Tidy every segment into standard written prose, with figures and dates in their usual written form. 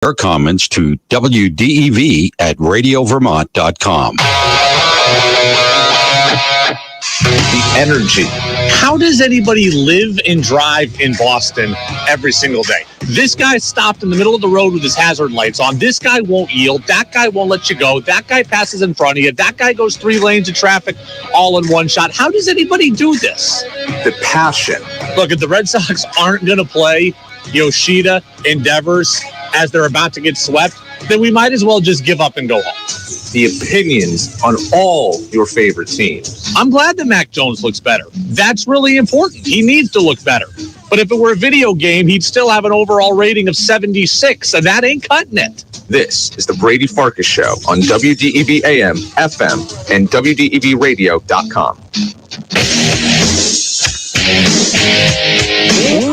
Your comments to WDEV at radiovermont.com. The energy. How does anybody live and drive in Boston every single day? This guy stopped in the middle of the road with his hazard lights on. This guy won't yield. That guy won't let you go. That guy passes in front of you. That guy goes 3 lanes of traffic all in one shot. How does anybody do this? The passion. Look, if the Red Sox aren't going to play Yoshida Endeavors as they're about to get swept, then we might as well just give up and go home. The opinions on all your favorite teams. I'm glad that Mac Jones looks better. That's really important. He needs to look better. But if it were a video game, he'd still have an overall rating of 76, and that ain't cutting it. This is the Brady Farkas Show on WDEV AM, FM, and WDEVradio.com.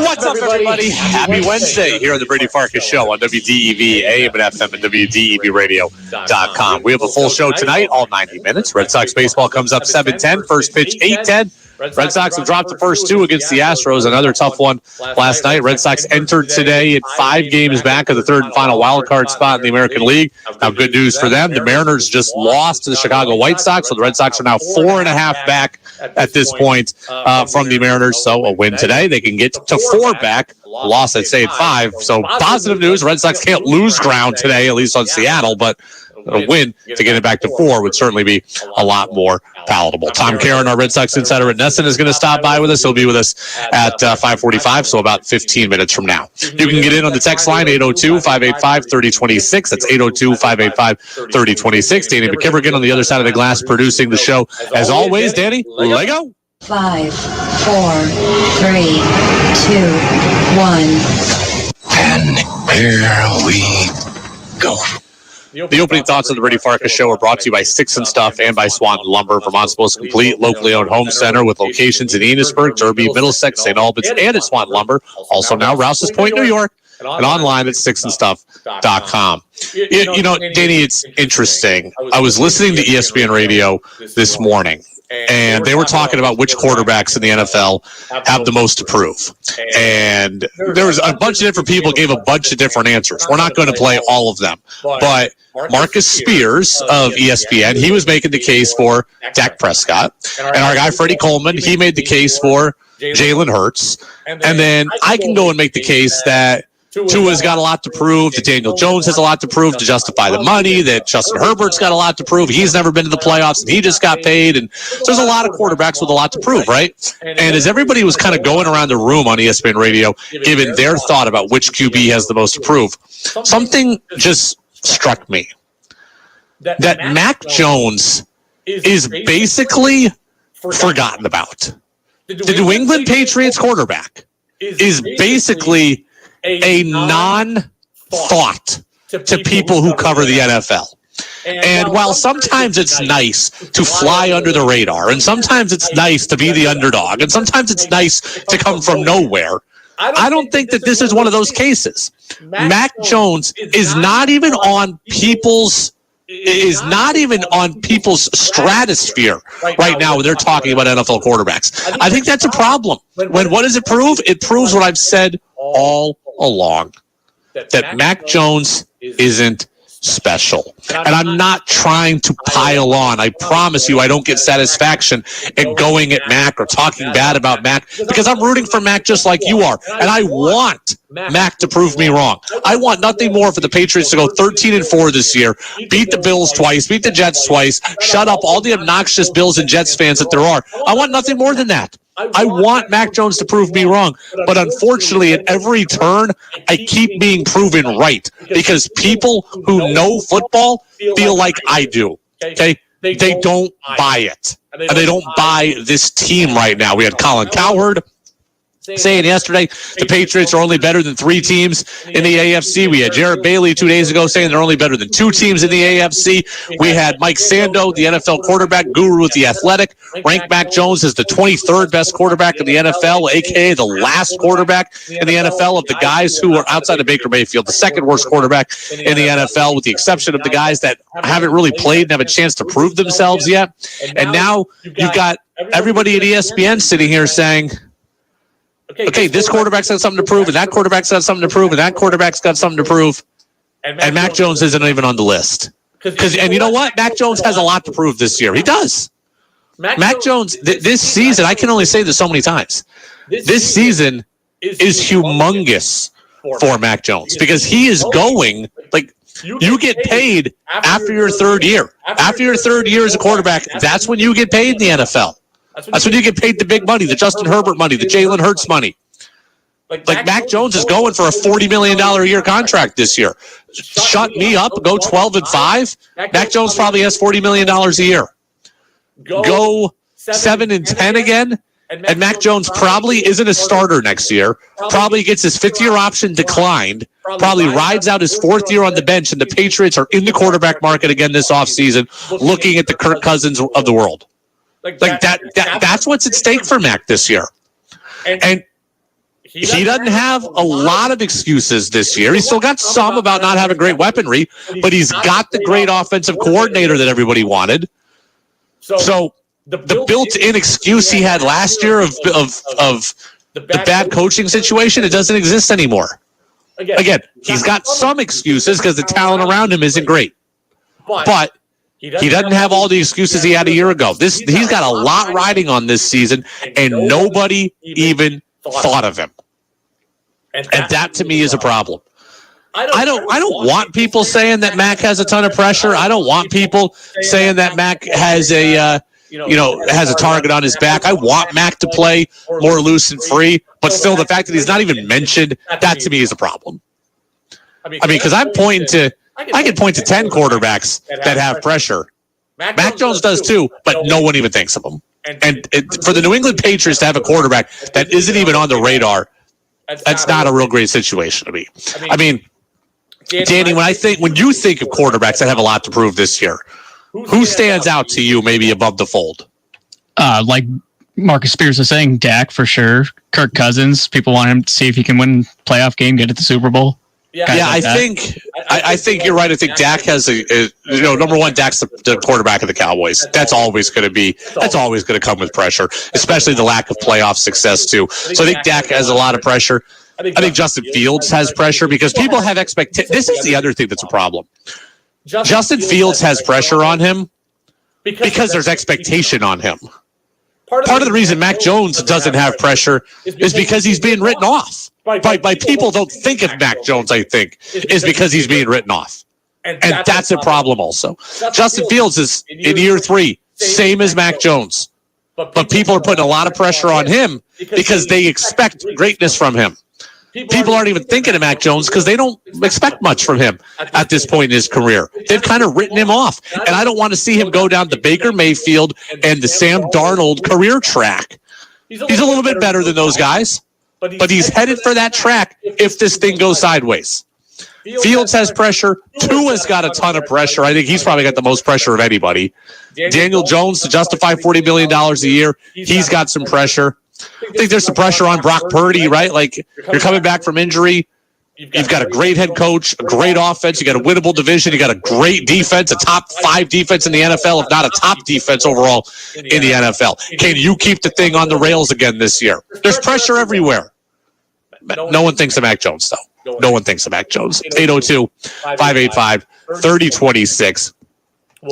What's up, everybody? Happy Wednesday here on the Brady Farkas Show on WDEV AM and FM and WDEVradio.com. We have a full show tonight, all 90 minutes. Red Sox baseball comes up 7:10, first pitch 8:10. Red Sox have dropped the first 2 against the Astros. Another tough one last night. Red Sox entered today at 5 games back of the third and final wild card spot in the American League. Now, good news for them. The Mariners just lost to the Chicago White Sox, so the Red Sox are now 4.5 back at this point from the Mariners. So a win today, they can get to 4 back. Loss, I'd say, at 5. So positive news. Red Sox can't lose ground today, at least on Seattle, but a win to get it back to 4 would certainly be a lot more palatable. Tom Caron, our Red Sox insider at NESN, is going to stop by with us. He'll be with us at 5:45, so about 15 minutes from now. You can get in on the text line, 802-585-3026. That's 802-585-3026. Danny McKivergan on the other side of the glass producing the show. As always, Danny, Lego. 5, 4, 3, 2, 1. And here we go. The opening thoughts of the Brady Farkas Show are brought to you by Sticks and Stuff and by Swan Lumber, Vermont's most complete locally owned home center with locations in Enosburg, Derby, Middlesex, St. Albans, and at Swan Lumber. Also now Rouse's Point, New York, and online at sticksandstuff.com. You know, Danny, it's interesting. I was listening to ESPN radio this morning, and they were talking about which quarterbacks in the NFL have the most to prove. And there was a bunch of different people gave a bunch of different answers. We're not going to play all of them. But Marcus Spears of ESPN, he was making the case for Dak Prescott. And our guy Freddie Coleman, he made the case for Jalen Hurts. And then I can go and make the case that Tua's got a lot to prove, that Daniel Jones has a lot to prove to justify the money, that Justin Herbert's got a lot to prove. He's never been to the playoffs, and he just got paid. And so there's a lot of quarterbacks with a lot to prove, right? And as everybody was kind of going around the room on ESPN radio, giving their thought about which QB has the most to prove, something just struck me. That Mac Jones is basically forgotten about. The New England Patriots quarterback is basically a non-thought to people who cover the NFL. And while sometimes it's nice to fly under the radar, and sometimes it's nice to be the underdog, and sometimes it's nice to come from nowhere, I don't think that this is one of those cases. Mac Jones is not even on people's stratosphere right now when they're talking about NFL quarterbacks. I think that's a problem. What does it prove? It proves what I've said all along, that Mac Jones isn't special. And I'm not trying to pile on. I promise you I don't get satisfaction at going at Mac or talking bad about Mac, because I'm rooting for Mac just like you are. And I want Mac to prove me wrong. I want nothing more for the Patriots to go 13-4 this year, beat the Bills twice, beat the Jets twice, shut up all the obnoxious Bills and Jets fans that there are. I want nothing more than that. I want Mac Jones to prove me wrong, but unfortunately at every turn, I keep being proven right, because people who know football feel like I do, okay? They don't buy it, and they don't buy this team right now. We had Colin Cowherd saying yesterday the Patriots are only better than 3 teams in the AFC. We had Jared Bailey 2 days ago saying they're only better than 2 teams in the AFC. We had Mike Sando, the NFL quarterback guru with The Athletic, ranked Mac Jones as the 23rd best quarterback in the NFL, a.k.a. the last quarterback in the NFL of the guys who are outside of Baker Mayfield, the second worst quarterback in the NFL, with the exception of the guys that haven't really played and have a chance to prove themselves yet. And now you've got everybody at ESPN sitting here saying, okay, this quarterback's got something to prove, and that quarterback's got something to prove, and that quarterback's got something to prove. And Mac Jones isn't even on the list. And you know what? Mac Jones has a lot to prove this year. He does. Mac Jones, this season, I can only say this so many times. This season is humongous for Mac Jones because he is going, like, you get paid after your third year. After your third year as a quarterback, that's when you get paid in the NFL. That's when you get paid the big money, the Justin Herbert money, the Jalen Hurts money. Like Mac Jones is going for a $40 million a year contract this year. Shut me up, go 12-5. Mac Jones probably has $40 million a year. Go 7-10 again. And Mac Jones probably isn't a starter next year, probably gets his fifth-year option declined, probably rides out his fourth year on the bench, and the Patriots are in the quarterback market again this offseason, looking at the Kirk Cousins of the world. Like that's what's at stake for Mac this year. And he doesn't have a lot of excuses this year. He's still got some about not having great weaponry, but he's got the great offensive coordinator that everybody wanted. So the built-in excuse he had last year of the bad coaching situation, it doesn't exist anymore. Again, he's got some excuses because the talent around him isn't great. But he doesn't have all the excuses he had a year ago. He's got a lot riding on this season, and nobody even thought of him. And that, to me, is a problem. I don't want people saying that Mac has a ton of pressure. I don't want people saying that Mac has has a target on his back. I want Mac to play more loose and free, but still the fact that he's not even mentioned, that to me is a problem. I mean, because I can point to 10 quarterbacks that have pressure. Mac Jones does too, but no one even thinks of him. And for the New England Patriots to have a quarterback that isn't even on the radar, that's not a real great situation to me. I mean, Danny, when you think of quarterbacks that have a lot to prove this year, who stands out to you maybe above the fold? Like Marcus Spears was saying, Dak for sure. Kirk Cousins, people want him to see if he can win a playoff game, get to the Super Bowl. I think you're right. I think Dak has number one, Dak's the quarterback of the Cowboys. That's always going to come with pressure, especially the lack of playoff success too. So I think Dak has a lot of pressure. I think Justin Fields has pressure because people have expectations. This is the other thing that's a problem. Justin Fields has pressure on him because there's expectation on him. Part of the reason Mac Jones doesn't have pressure is because he's being written off. By people don't think of Mac Jones, I think, is because he's being written off. And that's a problem also. Justin Fields is in year 3, same as Mac Jones. But people are putting a lot of pressure on him because they expect greatness from him. People aren't even thinking of Mac Jones because they don't expect much from him at this point in his career. They've kind of written him off. And I don't want to see him go down the Baker Mayfield and the Sam Darnold career track. He's a little bit better than those guys, but he's headed for that track if this thing goes sideways. Fields has pressure. Tua's got a ton of pressure. I think he's probably got the most pressure of anybody. Daniel Jones, to justify $40 million a year, he's got some pressure. I think there's some pressure on Brock Purdy, right? Like, you're coming back from injury. You've got a great head coach, a great offense. You got a winnable division. You got a great defense, a top 5 defense in the NFL, if not a top defense overall in the NFL. Can you keep the thing on the rails again this year? There's pressure everywhere. No one thinks of Mac Jones, though. No one thinks of Mac Jones. 802-585-3026.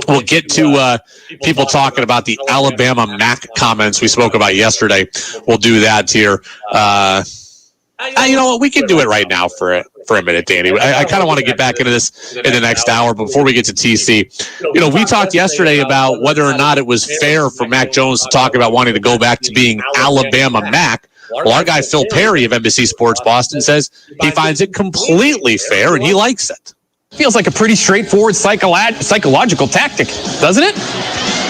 We'll get to people talking about the Alabama Mac comments we spoke about yesterday. We'll do that here. You know what? We can do it right now for a minute, Danny. I kind of want to get back into this in the next hour. But before we get to TC, we talked yesterday about whether or not it was fair for Mac Jones to talk about wanting to go back to being Alabama Mac. Well, our guy Phil Perry of NBC Sports Boston says he finds it completely fair and he likes it. Feels like a pretty straightforward psychological tactic, doesn't it?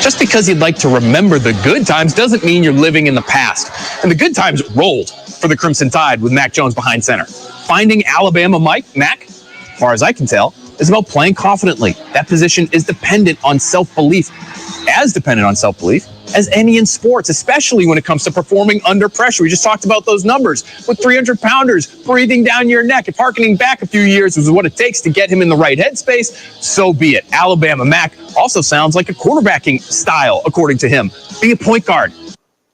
Just because you'd like to remember the good times doesn't mean you're living in the past. And the good times rolled for the Crimson Tide with Mac Jones behind center. Finding Alabama Mac, as far as I can tell, is about playing confidently. That position is dependent on self-belief, as dependent on self-belief as any in sports, especially when it comes to performing under pressure. We just talked about those numbers with 300-pounders breathing down your neck. If harkening back a few years was what it takes to get him in the right headspace, so be it. Alabama Mac also sounds like a quarterbacking style, according to him. Be a point guard.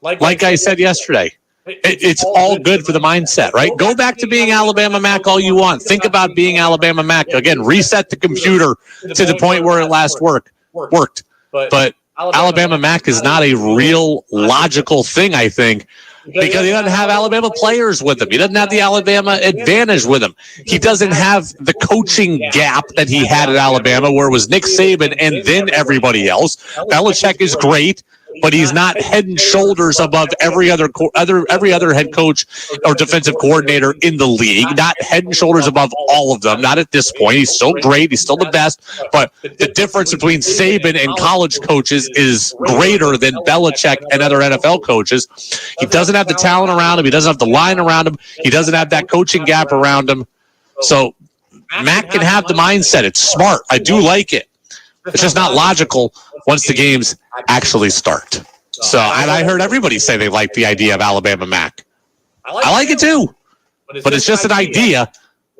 Like I said yesterday, It's all good for the mindset, right? Go back to being Alabama Mac all you want. Think about being Alabama Mac. Again, reset the computer to the point where it last worked. But Alabama Mac is not a real logical thing, I think, because he doesn't have Alabama players with him. He doesn't have the Alabama advantage with him. He doesn't have the coaching gap that he had at Alabama, where it was Nick Saban and then everybody else. Belichick is great, but he's not head and shoulders above every other head coach or defensive coordinator in the league. Not head and shoulders above all of them. Not at this point. He's still great. He's still the best. But the difference between Saban and college coaches is greater than Belichick and other NFL coaches. He doesn't have the talent around him. He doesn't have the line around him. He doesn't have that coaching gap around him. So Mac can have the mindset. It's smart. I do like it. It's just not logical once the games actually start. So, and I heard everybody say they like the idea of Alabama Mac. I like it too, but it's just an idea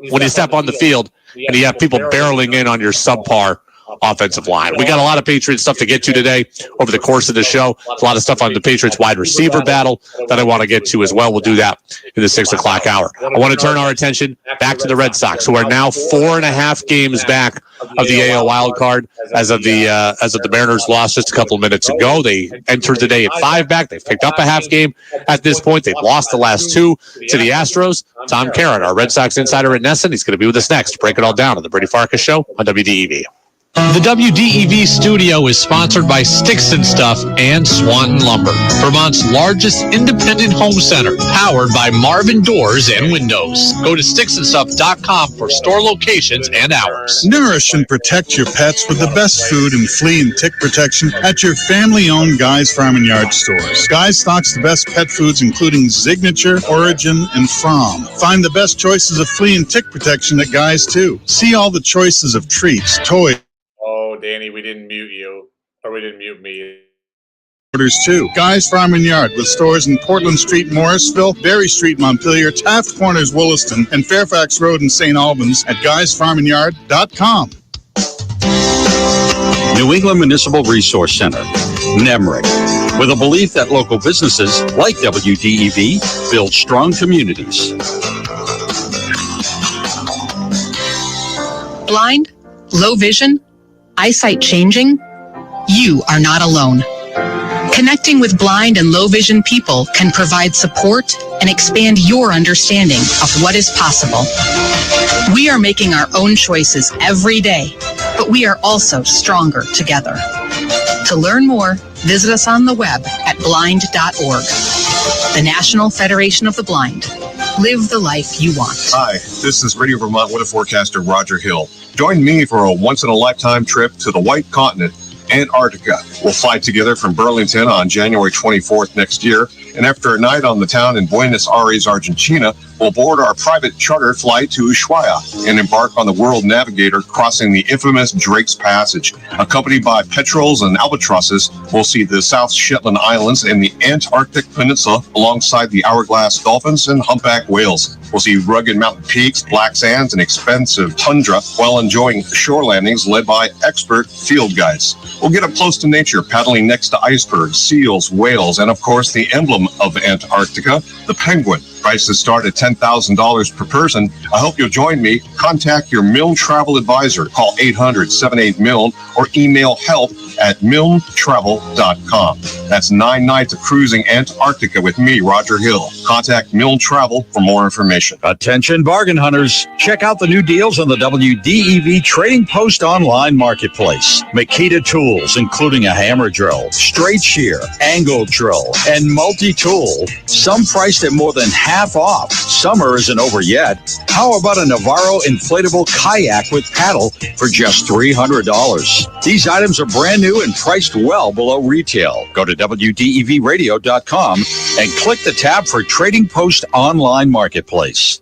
when you step on the field and you have people barreling in on your subpar offensive line. We got a lot of Patriots stuff to get to today over the course of the show. A lot of stuff on the Patriots wide receiver battle that I want to get to as well. We'll do that in the 6 o'clock hour. I want to turn our attention back to the Red Sox, who are now 4.5 games back of the AL wild card as of the Mariners lost just a couple of minutes ago. They entered the day at 5 back. They've picked up a half game at this point. They've lost the last 2 to the Astros. Tom Caron, our Red Sox insider at NESN, he's going to be with us next to break it all down on the Brady Farkas Show on WDEV. The WDEV studio is sponsored by Sticks and Stuff and Swanton Lumber, Vermont's largest independent home center, powered by Marvin Doors and Windows. Go to sticksandstuff.com for store locations and hours. Nourish and protect your pets with the best food and flea and tick protection at your family-owned Guy's Farm and Yard stores. Guy's stocks the best pet foods, including Signature, Origin, and Fromm. Find the best choices of flea and tick protection at Guy's, too. See all the choices of treats, toys. Oh, Danny, we didn't mute you. Or we didn't mute me. Orders too. Guy's Farm and Yard with stores in Portland Street, Morrisville, Berry Street, Montpelier, Taft Corners, Williston, and Fairfax Road in St. Albans at guysfarmandyard.com. New England Municipal Resource Center, NEMRIC, with a belief that local businesses like WDEV build strong communities. Blind? Low vision? Eyesight changing? You are not alone. Connecting with blind and low vision people can provide support and expand your understanding of what is possible. We are making our own choices every day, but we are also stronger together. To learn more, visit us on the web at blind.org. The National Federation of the Blind. Live the life you want. Hi, this is Radio Vermont weather forecaster Roger Hill. Join me for a once-in-a-lifetime trip to the White Continent, Antarctica. We'll fly together from Burlington on January 24th next year, and after a night on the town in Buenos Aires, Argentina, we'll board our private charter flight to Ushuaia and embark on the World Navigator crossing the infamous Drake's Passage. Accompanied by petrels and albatrosses, we'll see the South Shetland Islands and the Antarctic Peninsula alongside the hourglass dolphins and humpback whales. We'll see rugged mountain peaks, black sands, and expensive tundra while enjoying shore landings led by expert field guides. We'll get up close to nature, paddling next to icebergs, seals, whales, and of course the emblem of Antarctica, the penguin. Prices start at $10,000 per person. I hope you'll join me. Contact your Milne Travel Advisor. Call 800-78-MILNE or email help@milnetravel.com. That's 9 nights of cruising Antarctica with me, Roger Hill. Contact Milne Travel for more information. Attention bargain hunters. Check out the new deals on the WDEV Trading Post online marketplace. Makita tools, including a hammer drill, straight shear, angle drill, and multi-tool. Some priced at more than half off. Summer isn't over yet. How about a Navarro inflatable kayak with paddle for just $300? These items are brand new and priced well below retail. Go to WDEVradio.com and click the tab for Trading Post Online Marketplace.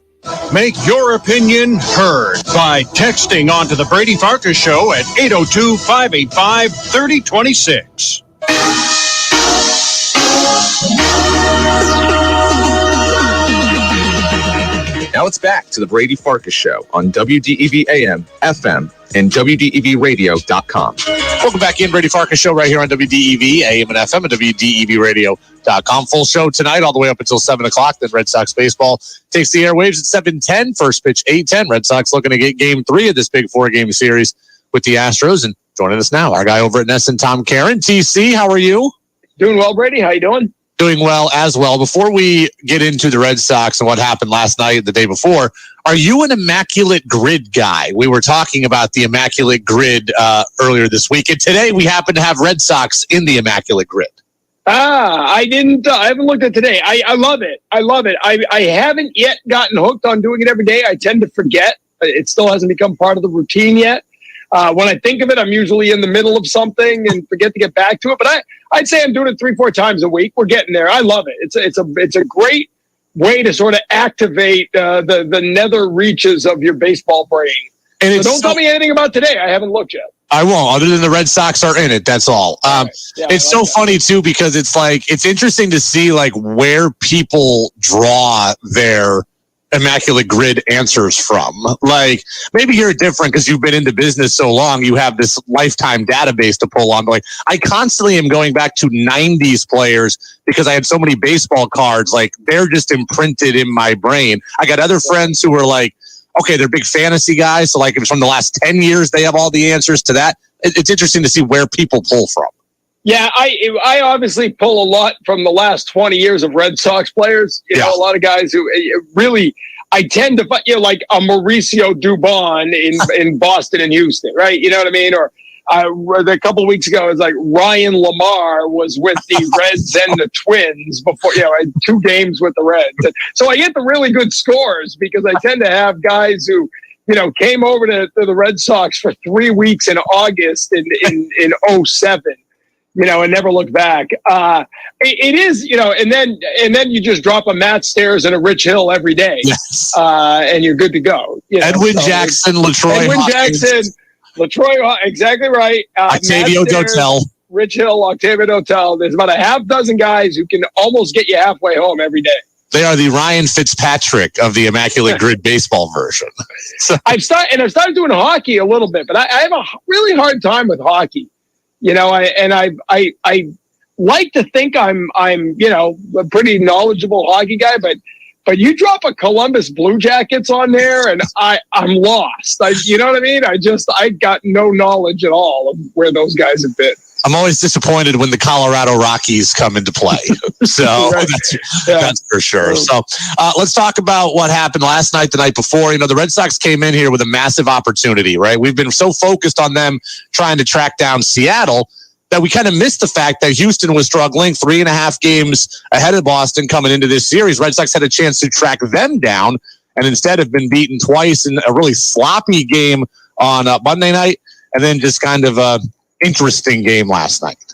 Make your opinion heard by texting onto the Brady Farkas Show at 802-585-3026. Now it's back to the Brady Farkas Show on WDEV AM, FM, and WDEVradio.com. Welcome back in, Brady Farkas Show right here on WDEV, AM and FM, and WDEVradio.com. Full show tonight all the way up until 7 o'clock. Then Red Sox baseball takes the airwaves at 7:10. First pitch, 8:10. Red Sox looking to get game 3 of this big 4-game series with the Astros. And joining us now, our guy over at NESN, Tom Caron. TC, how are you? Doing well, Brady. How you doing? Doing well as well. Before we get into the Red Sox and what happened last night and the day before, are you an Immaculate Grid guy? We were talking about the Immaculate Grid earlier this week, and today we happen to have Red Sox in the Immaculate Grid. I haven't looked at today. I love it. I love it. I haven't yet gotten hooked on doing it every day. I tend to forget. It still hasn't become part of the routine yet. When I think of it, I'm usually in the middle of something and forget to get back to it. But I'd say I'm doing it 3-4 times a week. We're getting there. I love it. It's a great way to sort of activate the nether reaches of your baseball brain. And so don't tell me anything about today. I haven't looked yet. I won't, other than the Red Sox are in it. That's all. It's so funny too, because it's interesting to see like where people draw their Immaculate Grid answers from. Like maybe you're different because you've been into business so long, you have this lifetime database to pull on. But like I constantly am going back to 90s players because I had so many baseball cards. Like they're just imprinted in my brain. I got other friends who are like, okay, they're big fantasy guys. So like if it's from the last 10 years, they have all the answers to that. It's interesting to see where people pull from. Yeah, I obviously pull a lot from the last 20 years of Red Sox players. You know, a lot of guys who really, I tend to, like a Mauricio Dubon in Boston and Houston, right? You know what I mean? Or a couple of weeks ago, it was like Ryan Lamar was with the Reds and the Twins before, I had 2 games with the Reds. And so I get the really good scores because I tend to have guys who, came over to the Red Sox for 3 weeks in August in 07. And never look back. It is, and then you just drop a Matt Stairs and a Rich Hill every day. Yes. And you're good to go. Edwin Jackson, LaTroy, exactly right. Octavio Dotel. Rich Hill, Octavio Dotel. There's about a half dozen guys who can almost get you halfway home every day. They are the Ryan Fitzpatrick of the Immaculate Grid baseball version. So. I've started doing hockey a little bit, but I have a really hard time with hockey. I like to think I'm a pretty knowledgeable hockey guy, but you drop a Columbus Blue Jackets on there and I'm lost. You know what I mean? I got no knowledge at all of where those guys have been. I'm always disappointed when the Colorado Rockies come into play. So that's for sure. So let's talk about what happened last night, the night before. The Red Sox came in here with a massive opportunity, right? We've been so focused on them trying to track down Seattle that we kind of missed the fact that Houston was struggling 3.5 games ahead of Boston coming into this series. Red Sox had a chance to track them down and instead have been beaten twice in a really sloppy game on Monday night and then just kind of interesting game last night.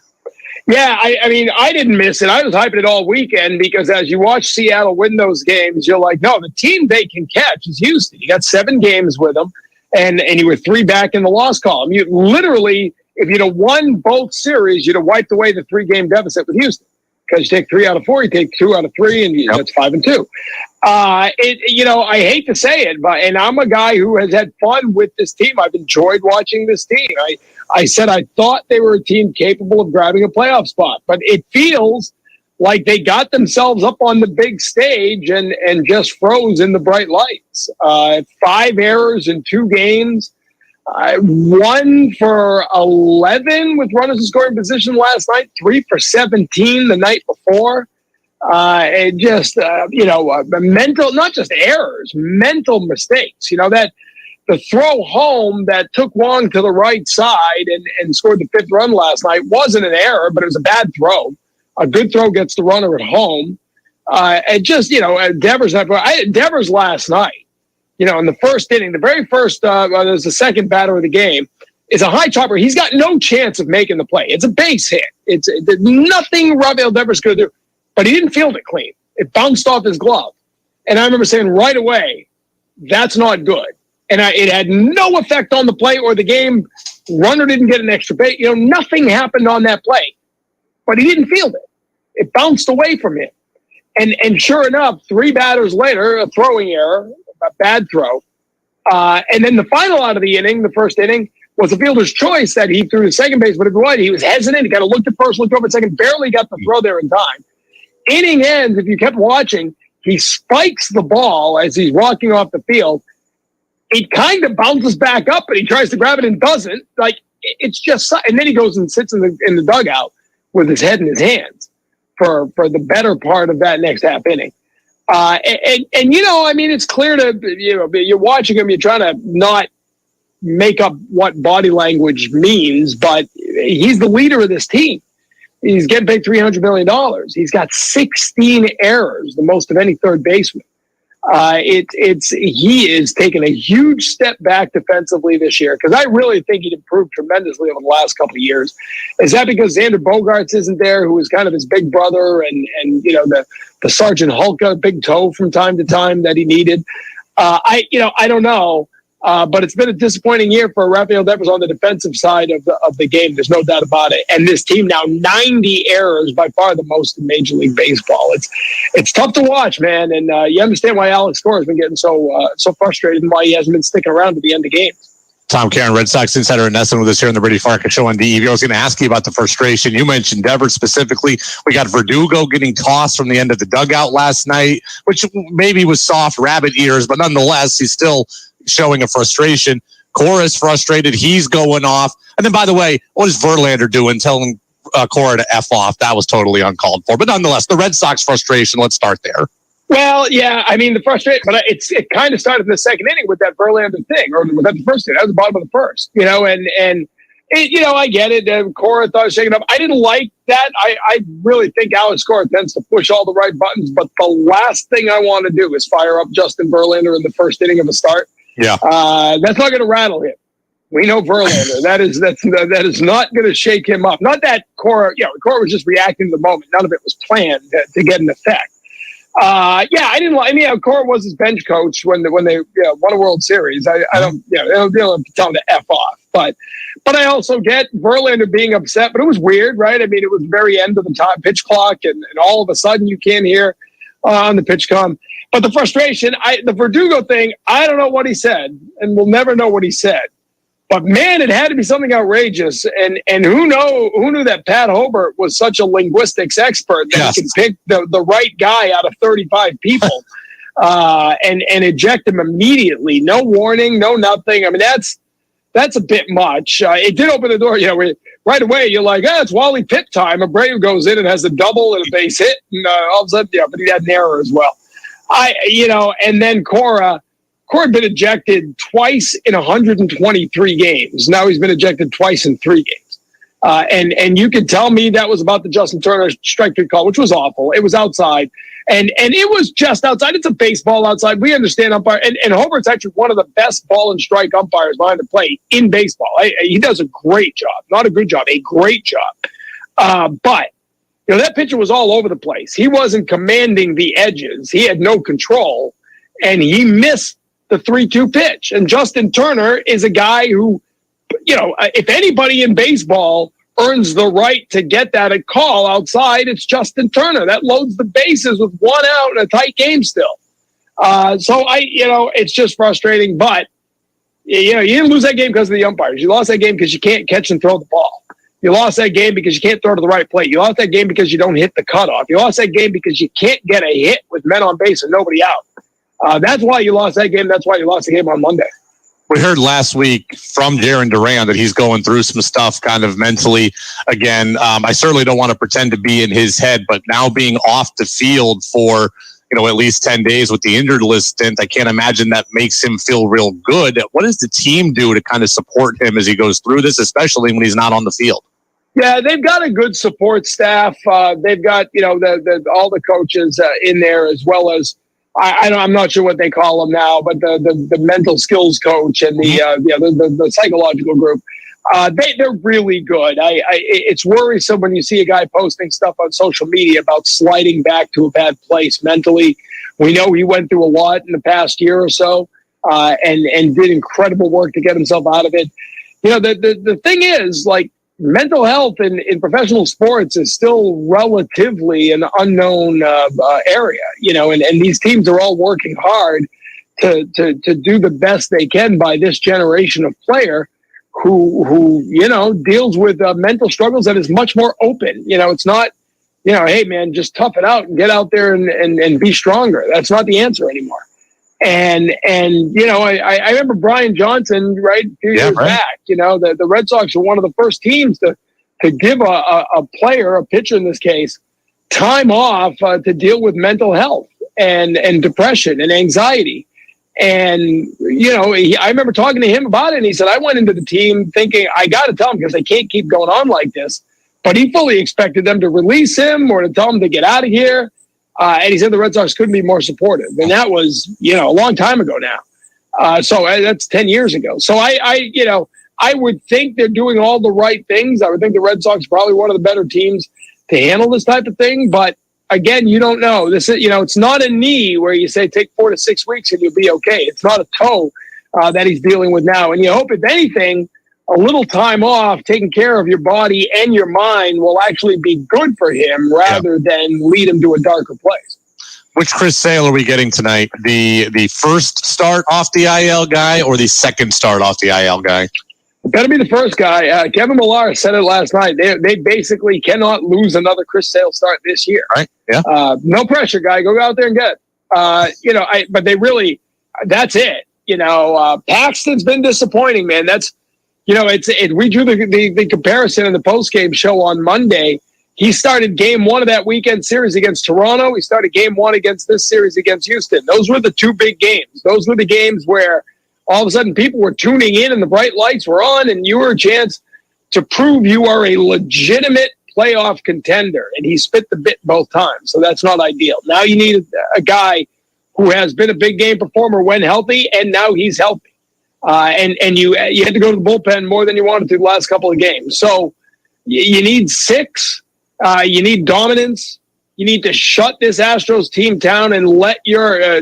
Yeah, I mean, I didn't miss it. I was hyping it all weekend because as you watch Seattle win those games, you're like, no, the team they can catch is Houston. You got 7 games with them, and you were 3 back in the loss column. You literally, if you'd have won both series, you'd have wiped away the 3-game deficit with Houston. Because you take 3 out of 4, you take 2 out of 3, and that's 5-2. I hate to say it, and I'm a guy who has had fun with this team. I've enjoyed watching this team. I said I thought they were a team capable of grabbing a playoff spot, but it feels like they got themselves up on the big stage and just froze in the bright lights. 5 errors in 2 games. 1 for 11 with runners in scoring position last night, 3 for 17 the night before. And just, mental, not just errors, mental mistakes. That the throw home that took Wong to the right side and scored the 5th run last night wasn't an error, but it was a bad throw. A good throw gets the runner at home. And just, Devers last night, in the first inning, the very first, there's the second batter of the game, is a high chopper. He's got no chance of making the play. It's a base hit. It's nothing Rafael Devers could do, but he didn't field it clean. It bounced off his glove. And I remember saying right away, that's not good. And it had no effect on the play or the game. Runner didn't get an extra base. Nothing happened on that play, but he didn't field it. It bounced away from him. And sure enough, 3 batters later, a throwing error, a bad throw. And then the final out of the inning, the first inning, was a fielder's choice that he threw to second base, but he was hesitant. He kind of looked at first, looked over at second, barely got the throw there in time. Inning ends, if you kept watching, he spikes the ball as he's walking off the field. It kind of bounces back up, and he tries to grab it and doesn't. Like, it's just, and then he goes and sits in the dugout with his head in his hands for the better part of that next half inning. And you know, I mean, it's clear to, you know, you're watching him, you're trying to not make up what body language means, but he's the leader of this team. He's getting paid $300 million. He's got 16 errors, the most of any third baseman. He is taking a huge step back defensively this year, because I really think he'd improved tremendously over the last couple of years. Is that because Xander Bogaerts isn't there, who is kind of his big brother, and you know, the Sergeant Hulka big toe from time to time that he needed? I don't know. But it's been a disappointing year for Rafael Devers on the defensive side of the game. There's no doubt about it. And this team now 90 errors, by far the most in Major League Baseball. It's tough to watch, man. And you understand why Alex Cora has been getting so frustrated and why he hasn't been sticking around to the end of games. Tom Caron, Red Sox insider and NESN with us here on the Brady Farkas Show on DEV. I was going to ask you about the frustration. You mentioned Devers specifically. We got Verdugo getting tossed from the end of the dugout last night, which maybe was soft rabbit ears, but nonetheless, he's still showing a frustration. Cora is frustrated. He's going off. And then, by the way, what is Verlander doing, telling Cora to F off? That was totally uncalled for. But nonetheless, the Red Sox frustration, let's start there. Well, yeah, I mean, the frustration, but it kind of started in the second inning with that Verlander thing, or was that the first inning? That was the bottom of the first, you know, and you know, I get it. Cora thought it was shaking up. I didn't like that. I really think Alex Cora tends to push all the right buttons, but the last thing I want to do is fire up Justin Verlander in the first inning of a start. Yeah, that's not going to rattle him. We know Verlander. that is not going to shake him up. Not that Cora, you know, Cora was just reacting to the moment. None of it was planned to get an effect. Yeah, I didn't like. I mean, Cora was his bench coach when they won a World Series. I don't, you know, they don't tell him to F off. But I also get Verlander being upset. But it was weird, right? I mean, it was the very end of the time pitch clock, and all of a sudden you can't hear on the pitch com. But the frustration, the Verdugo thing, I don't know what he said, and we'll never know what he said. But man, it had to be something outrageous. And who knew that Pat Hobart was such a linguistics expert that he could pick the right guy out of 35 people and eject him immediately. No warning, no nothing. I mean, that's a bit much. It did open the door. You know, right away you're like, it's Wally Pitt time. Abreu goes in and has a double and a base hit, and all of a sudden, yeah, but he had an error as well. And then Cora had been ejected twice in 123 games. Now he's been ejected twice in 3 games. And you could tell me that was about the Justin Turner strike three call, which was awful. It was outside. And it was just outside. It's a baseball outside. We understand umpire. And Hobart's actually one of the best ball and strike umpires behind the plate in baseball. He does a great job. Not a good job, a great job. But you know, that pitcher was all over the place. He wasn't commanding the edges. He had no control, and he missed the 3-2 pitch. And Justin Turner is a guy who, you know, if anybody in baseball earns the right to get that a call outside, it's Justin Turner. That loads the bases with 1 out in a tight game still. So it's just frustrating. But you know, you didn't lose that game because of the umpires. You lost that game because you can't catch and throw the ball. You lost that game because you can't throw to the right plate. You lost that game because you don't hit the cutoff. You lost that game because you can't get a hit with men on base and nobody out. That's why you lost that game. That's why you lost the game on Monday. We heard last week from Jarren Duran that he's going through some stuff kind of mentally again. I certainly don't want to pretend to be in his head, but now being off the field for, you know, at least 10 days with the injured list stint, I can't imagine that makes him feel real good. What does the team do to kind of support him as he goes through this, especially when he's not on the field? Yeah, they've got a good support staff. They've got, you know, all the coaches in there, as well as I'm not sure what they call them now, but the mental skills coach and the psychological group. They're really good. It's worrisome when you see a guy posting stuff on social media about sliding back to a bad place mentally. We know he went through a lot in the past year or so, and did incredible work to get himself out of it. You know, the thing is, like, mental health in professional sports is still relatively an unknown area, you know, and these teams are all working hard to do the best they can by this generation of player who deals with mental struggles that is much more open. It's not, hey man, just tough it out and get out there and be stronger. That's not the answer anymore. And I remember Brian Johnson, right, a few years back, the Red Sox were one of the first teams to give a player, a pitcher in this case, time off to deal with mental health and depression and anxiety. And, I remember talking to him about it, and he said, I went into the team thinking, I got to tell him because they can't keep going on like this. But he fully expected them to release him or to tell him to get out of here. And he said the Red Sox couldn't be more supportive. And that was, a long time ago now. So that's 10 years ago. So I would think they're doing all the right things. I would think the Red Sox are probably one of the better teams to handle this type of thing. But again, you don't know. This is, it's not a knee where you say take 4 to 6 weeks and you'll be okay. It's not a toe that he's dealing with now. And you hope, if anything, a little time off, taking care of your body and your mind will actually be good for him rather than lead him to a darker place. Which Chris Sale are we getting tonight? The first start off the IL guy or the second start off the IL guy? It better be the first guy. Kevin Millar said it last night. They basically cannot lose another Chris Sale start this year. Right. Yeah. No pressure, guy. Go out there and get it. But they really, that's it. Paxton's been disappointing, man. That's, we drew the comparison in the post-game show on Monday. He started game 1 of that weekend series against Toronto. He started game 1 against this series against Houston. Those were the 2 big games. Those were the games where all of a sudden people were tuning in and the bright lights were on and you were a chance to prove you are a legitimate playoff contender. And he spit the bit both times. So that's not ideal. Now you need a guy who has been a big game performer when healthy, and now he's healthy. And you had to go to the bullpen more than you wanted to the last couple of games. So you need 6. You need dominance. You need to shut this Astros team down and let your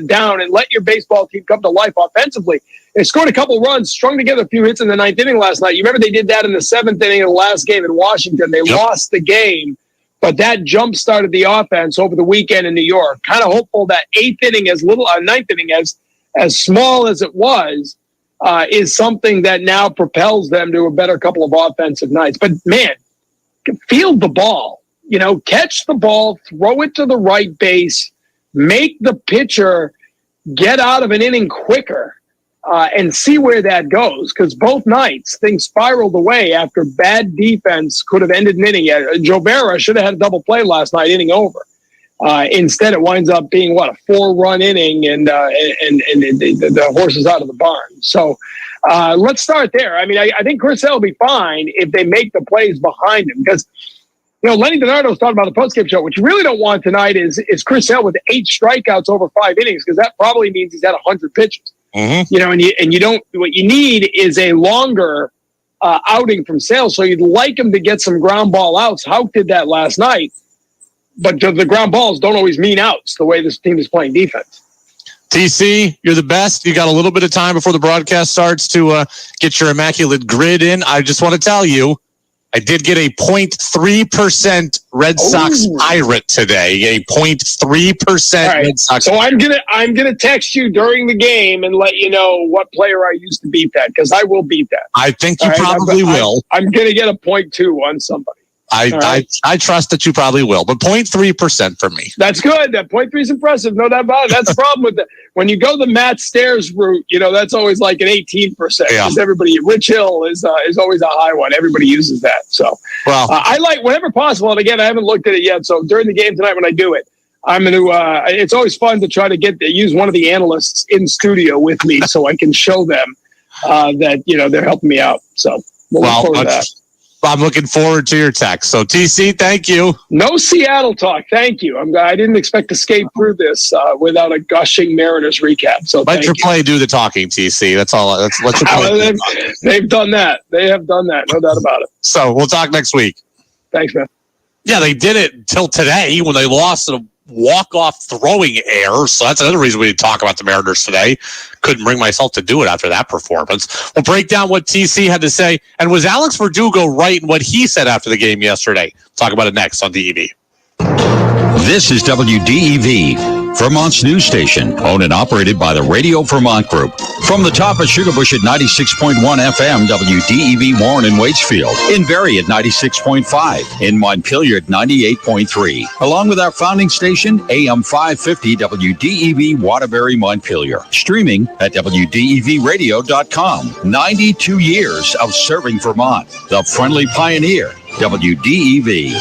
baseball team come to life offensively. They scored a couple runs, strung together a few hits in the 9th inning last night. You remember they did that in the 7th inning of the last game in Washington. They lost the game, but that jump started the offense over the weekend in New York. Kind of hopeful that 9th inning, as small as it was, is something that now propels them to a better couple of offensive nights. But man, field the ball. Catch the ball, throw it to the right base, make the pitcher get out of an inning quicker, and see where that goes. Because both nights, things spiraled away after bad defense could have ended an inning. Joe Barra should have had a double play last night, inning over. Instead, it winds up being, a 4-run inning, and the horse is out of the barn. So let's start there. I mean, I think Chris Sale will be fine if they make the plays behind him. Because Lenny DiNardo's talking about the postgame show. What you really don't want tonight is Chris Sale with 8 strikeouts over 5 innings, because that probably means he's had 100 pitches. Mm-hmm. And you don't. What you need is a longer outing from Sale. So you'd like him to get some ground ball outs. Houck did that last night, but the ground balls don't always mean outs the way this team is playing defense. TC, you're the best. You got a little bit of time before the broadcast starts to get your immaculate grid in. I just want to tell you, I did get a 0.3% Red Sox Pirate today. A 0.3% right. Red Sox. So I'm gonna text you during the game and let you know what player I used to beat that, because I will beat that. I think you probably will. I'm gonna get a 0.2 on somebody. I trust that you probably will, but 0.3% for me. That's good. That 0.3 is impressive. No doubt about it. That's the problem with when you go the Matt Stairs route, that's always like an 18%. Because Rich Hill is always a high one. Everybody uses that. So I like whenever possible. And again, I haven't looked at it yet. So during the game tonight, when I do it, I'm going to, it's always fun to try to use one of the analysts in studio with me so I can show them that, they're helping me out. So we'll look forward to that. I'm looking forward to your text. So, TC, thank you. No Seattle talk. Thank you. I didn't expect to skate through this without a gushing Mariners recap. So let your play do the talking, TC. That's all. Let your play. They've done that. They have done that. No doubt about it. So we'll talk next week. Thanks, man. Yeah, they did it until today when they lost a walk-off throwing error. So that's another reason we didn't talk about the Mariners today. Couldn't bring myself to do it after that performance. We'll break down what TC had to say. And was Alex Verdugo right in what he said after the game yesterday? Talk about it next on DEV. This is WDEV, Vermont's news station, owned and operated by the Radio Vermont Group. From the top at Sugarbush at 96.1 FM, WDEV Warren and Waitsfield. In Barrie at 96.5. In Montpelier at 98.3. Along with our founding station, AM 550 WDEV Waterbury, Montpelier. Streaming at WDEVradio.com. 92 years of serving Vermont. The friendly pioneer, WDEV.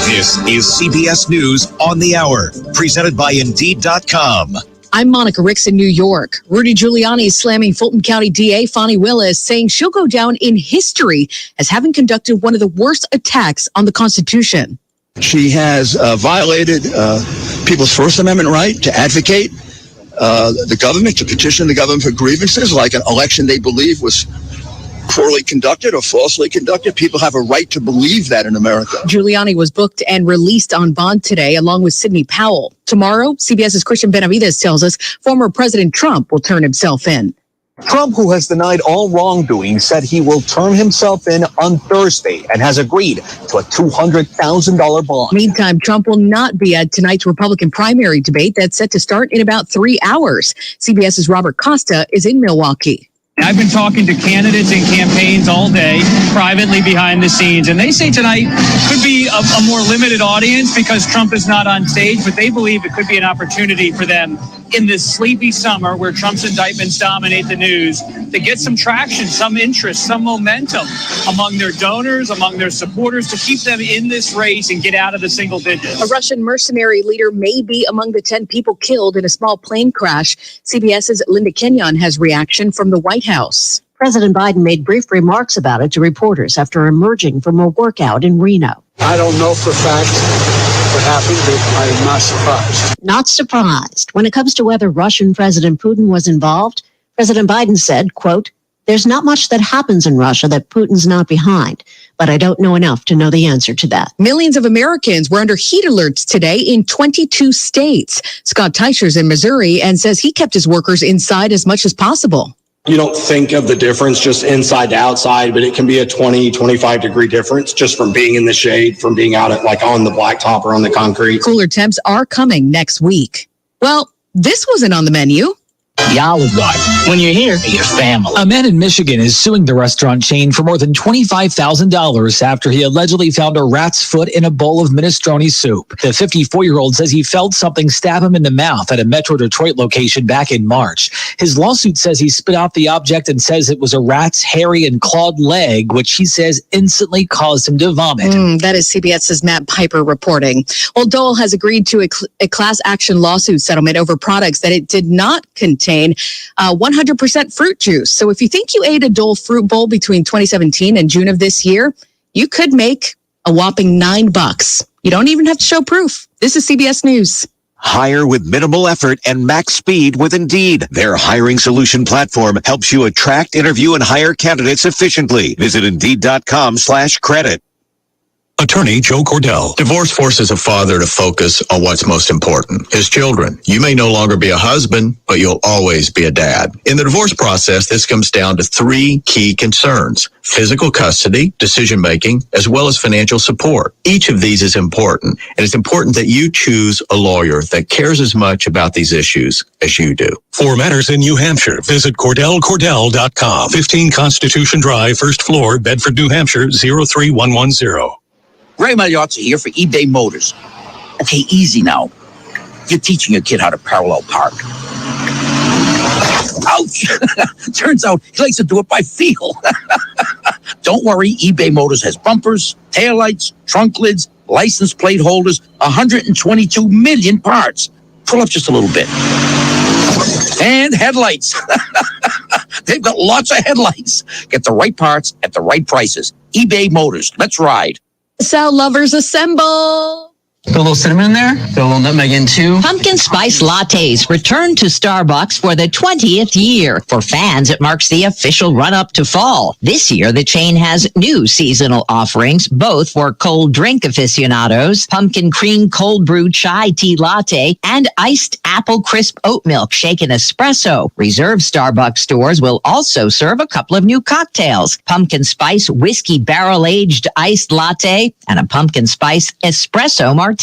This is CBS News on the Hour, presented by Indeed.com. I'm Monica Ricks in New York. Rudy Giuliani is slamming Fulton County DA Fani Willis, saying she'll go down in history as having conducted one of the worst attacks on the Constitution. She has violated people's First Amendment right to advocate the government, to petition the government for grievances, like an election they believe was poorly conducted or falsely conducted. People have a right to believe that in America. Giuliani was booked and released on bond today, along with Sidney Powell. Tomorrow, CBS's Christian Benavides tells us former President Trump will turn himself in. Trump, who has denied all wrongdoing, said he will turn himself in on Thursday and has agreed to a $200,000 bond. Meantime, Trump will not be at tonight's Republican primary debate that's set to start in about 3 hours. CBS's Robert Costa is in Milwaukee. I've been talking to candidates and campaigns all day, privately behind the scenes, and they say tonight could be a more limited audience because Trump is not on stage, but they believe it could be an opportunity for them in this sleepy summer where Trump's indictments dominate the news to get some traction, some interest, some momentum among their donors, among their supporters, to keep them in this race and get out of the single digits. A Russian mercenary leader may be among the 10 people killed in a small plane crash. CBS's Linda Kenyon has reaction from the White House. President Biden made brief remarks about it to reporters after emerging from a workout in Reno. I don't know for a fact what happened, but I am not surprised. Not surprised. When it comes to whether Russian President Putin was involved, President Biden said, quote, "There's not much that happens in Russia that Putin's not behind, but I don't know enough to know the answer to that." Millions of Americans were under heat alerts today in 22 states. Scott Teicher's in Missouri and says he kept his workers inside as much as possible. You don't think of the difference just inside to outside, but it can be a 20, 25 degree difference just from being in the shade, from being out at on the blacktop or on the concrete. Cooler temps are coming next week. Well, this wasn't on the menu. The Olive Garden. When you're here, you're family. A man in Michigan is suing the restaurant chain for more than $25,000 after he allegedly found a rat's foot in a bowl of minestrone soup. The 54-year-old says he felt something stab him in the mouth at a Metro Detroit location back in March. His lawsuit says he spit out the object and says it was a rat's hairy and clawed leg, which he says instantly caused him to vomit. That is CBS's Matt Piper reporting. Well, Dole has agreed to a class action lawsuit settlement over products that it did not contain 100% fruit juice. So if you think you ate a Dole fruit bowl between 2017 and June of this year, you could make a whopping $9. You don't even have to show proof. This is CBS News. Hire with minimal effort and max speed with Indeed. Their hiring solution platform helps you attract, interview, and hire candidates efficiently. Visit Indeed.com/credit. Attorney Joe Cordell. Divorce forces a father to focus on what's most important, his children. You may no longer be a husband, but you'll always be a dad. In the divorce process, this comes down to 3 key concerns: physical custody, decision-making, as well as financial support. Each of these is important, and it's important that you choose a lawyer that cares as much about these issues as you do. For matters in New Hampshire, visit CordellCordell.com. 15 Constitution Drive, first floor, Bedford, New Hampshire, 03110. Ray Magliozzi here for eBay Motors. Okay, easy now. You're teaching a kid how to parallel park. Ouch! Turns out he likes to do it by feel. Don't worry, eBay Motors has bumpers, taillights, trunk lids, license plate holders, 122 million parts. Pull up just a little bit. And headlights. They've got lots of headlights. Get the right parts at the right prices. eBay Motors. Let's ride. Sound lovers assemble. Put a little cinnamon in there. Put a little nutmeg in too. Pumpkin spice lattes return to Starbucks for the 20th year. For fans, it marks the official run-up to fall. This year, the chain has new seasonal offerings, both for cold drink aficionados, pumpkin cream cold brew chai tea latte, and iced apple crisp oat milk shaken espresso. Reserve Starbucks stores will also serve a couple of new cocktails: pumpkin spice whiskey barrel-aged iced latte and a pumpkin spice espresso martini.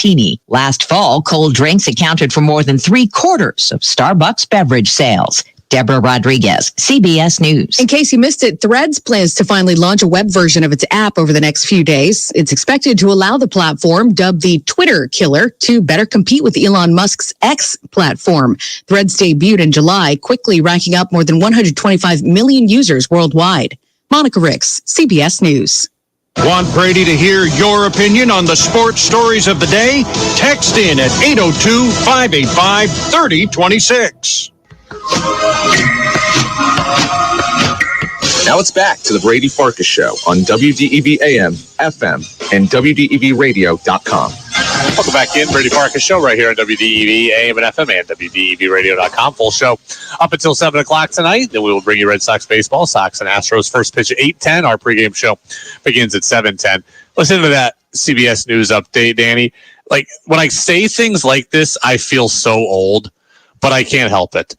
Last fall, cold drinks accounted for more than 3/4 of Starbucks beverage sales. Deborah Rodriguez, CBS News. In case you missed it, Threads plans to finally launch a web version of its app over the next few days. It's expected to allow the platform, dubbed the Twitter killer, to better compete with Elon Musk's X platform. Threads debuted in July, quickly racking up more than 125 million users worldwide. Monica Ricks, CBS News. Want Brady to hear your opinion on the sports stories of the day? Text in at 802-585-3026. Now it's back to the Brady Farkas Show on WDEV AM, FM, and WDEVradio.com. Welcome back in. Brady Farkas Show right here on WDEV AM and FM and WDEVradio.com. Full show up until 7 o'clock tonight. Then we will bring you Red Sox baseball. Sox and Astros first pitch at 8:10. Our pregame show begins at 7:10. Listen to that CBS News update, Danny. Like, when I say things like this, I feel so old, but I can't help it.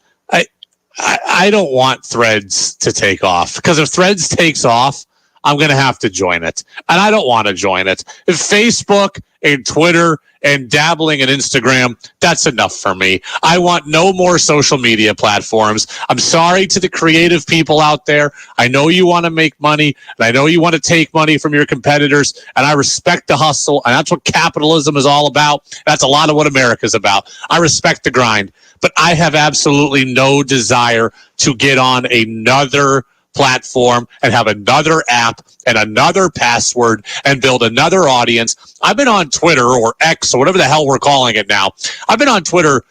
I don't want Threads to take off, because if Threads takes off, I'm going to have to join it. And I don't want to join it. If Facebook and Twitter and dabbling in Instagram, that's enough for me. I want no more social media platforms. I'm sorry to the creative people out there. I know you want to make money, and I know you want to take money from your competitors, and I respect the hustle, and that's what capitalism is all about. That's a lot of what America's about. I respect the grind, but I have absolutely no desire to get on another platform and have another app and another password and build another audience. I've been on Twitter, or X, or whatever the hell we're calling it now. I've been on Twitter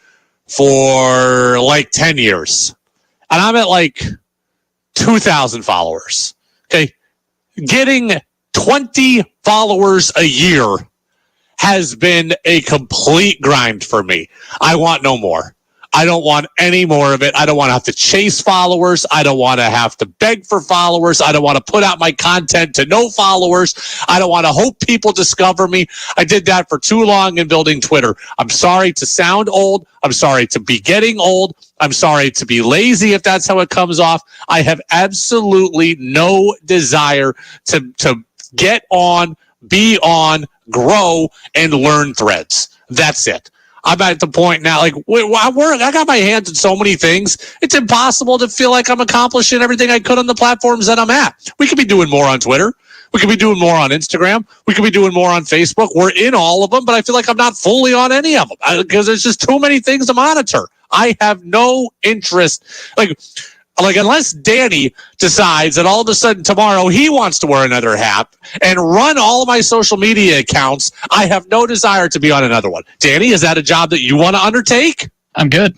for like 10 years, and I'm at like 2,000 followers. Okay. Getting 20 followers a year has been a complete grind for me. I want no more. I don't want any more of it. I don't want to have to chase followers. I don't want to have to beg for followers. I don't want to put out my content to no followers. I don't want to hope people discover me. I did that for too long in building Twitter. I'm sorry to sound old. I'm sorry to be getting old. I'm sorry to be lazy, if that's how it comes off. I have absolutely no desire to get on, be on, grow, and learn Threads. That's it. I'm at the point now, like, I got my hands in so many things. It's impossible to feel like I'm accomplishing everything I could on the platforms that I'm at. We could be doing more on Twitter. We could be doing more on Instagram. We could be doing more on Facebook. We're in all of them, but I feel like I'm not fully on any of them because there's just too many things to monitor. I have no interest. Like unless Danny decides that all of a sudden tomorrow he wants to wear another hat and run all of my social media accounts, I have no desire to be on another one. Danny, is that a job that you want to undertake? I'm good.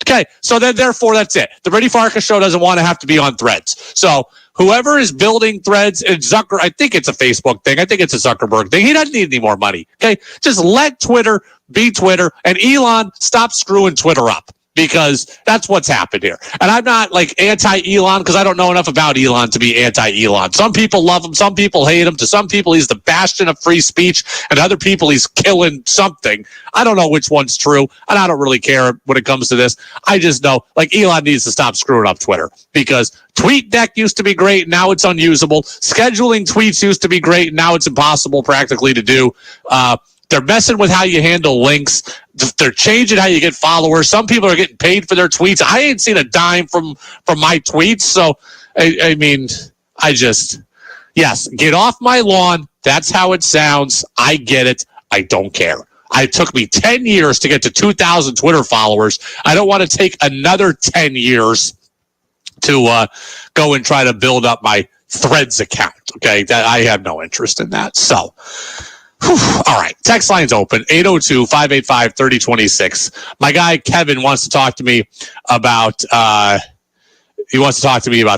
Okay, so then therefore that's it. The Brady Farkas Show doesn't want to have to be on Threads. So whoever is building Threads, and I think it's a Facebook thing. I think it's a Zuckerberg thing. He doesn't need any more money. Okay, just let Twitter be Twitter, and Elon, stop screwing Twitter up. Because that's what's happened here. And I'm not like anti-Elon because I don't know enough about Elon to be anti-Elon. Some people love him. Some people hate him. To some people, he's the bastion of free speech. And other people, he's killing something. I don't know which one's true. And I don't really care when it comes to this. I just know, like, Elon needs to stop screwing up Twitter. Because TweetDeck used to be great. And now it's unusable. Scheduling tweets used to be great. And now it's impossible practically to do. They're messing with how you handle links. They're changing how you get followers. Some people are getting paid for their tweets. I ain't seen a dime from my tweets. So, I mean, yes, get off my lawn. That's how it sounds. I get it. I don't care. It took me 10 years to get to 2,000 Twitter followers. I don't want to take another 10 years to go and try to build up my Threads account. Okay, I have no interest in that. So, all right, text line's open, 802-585-3026. My guy Kevin wants to talk to me about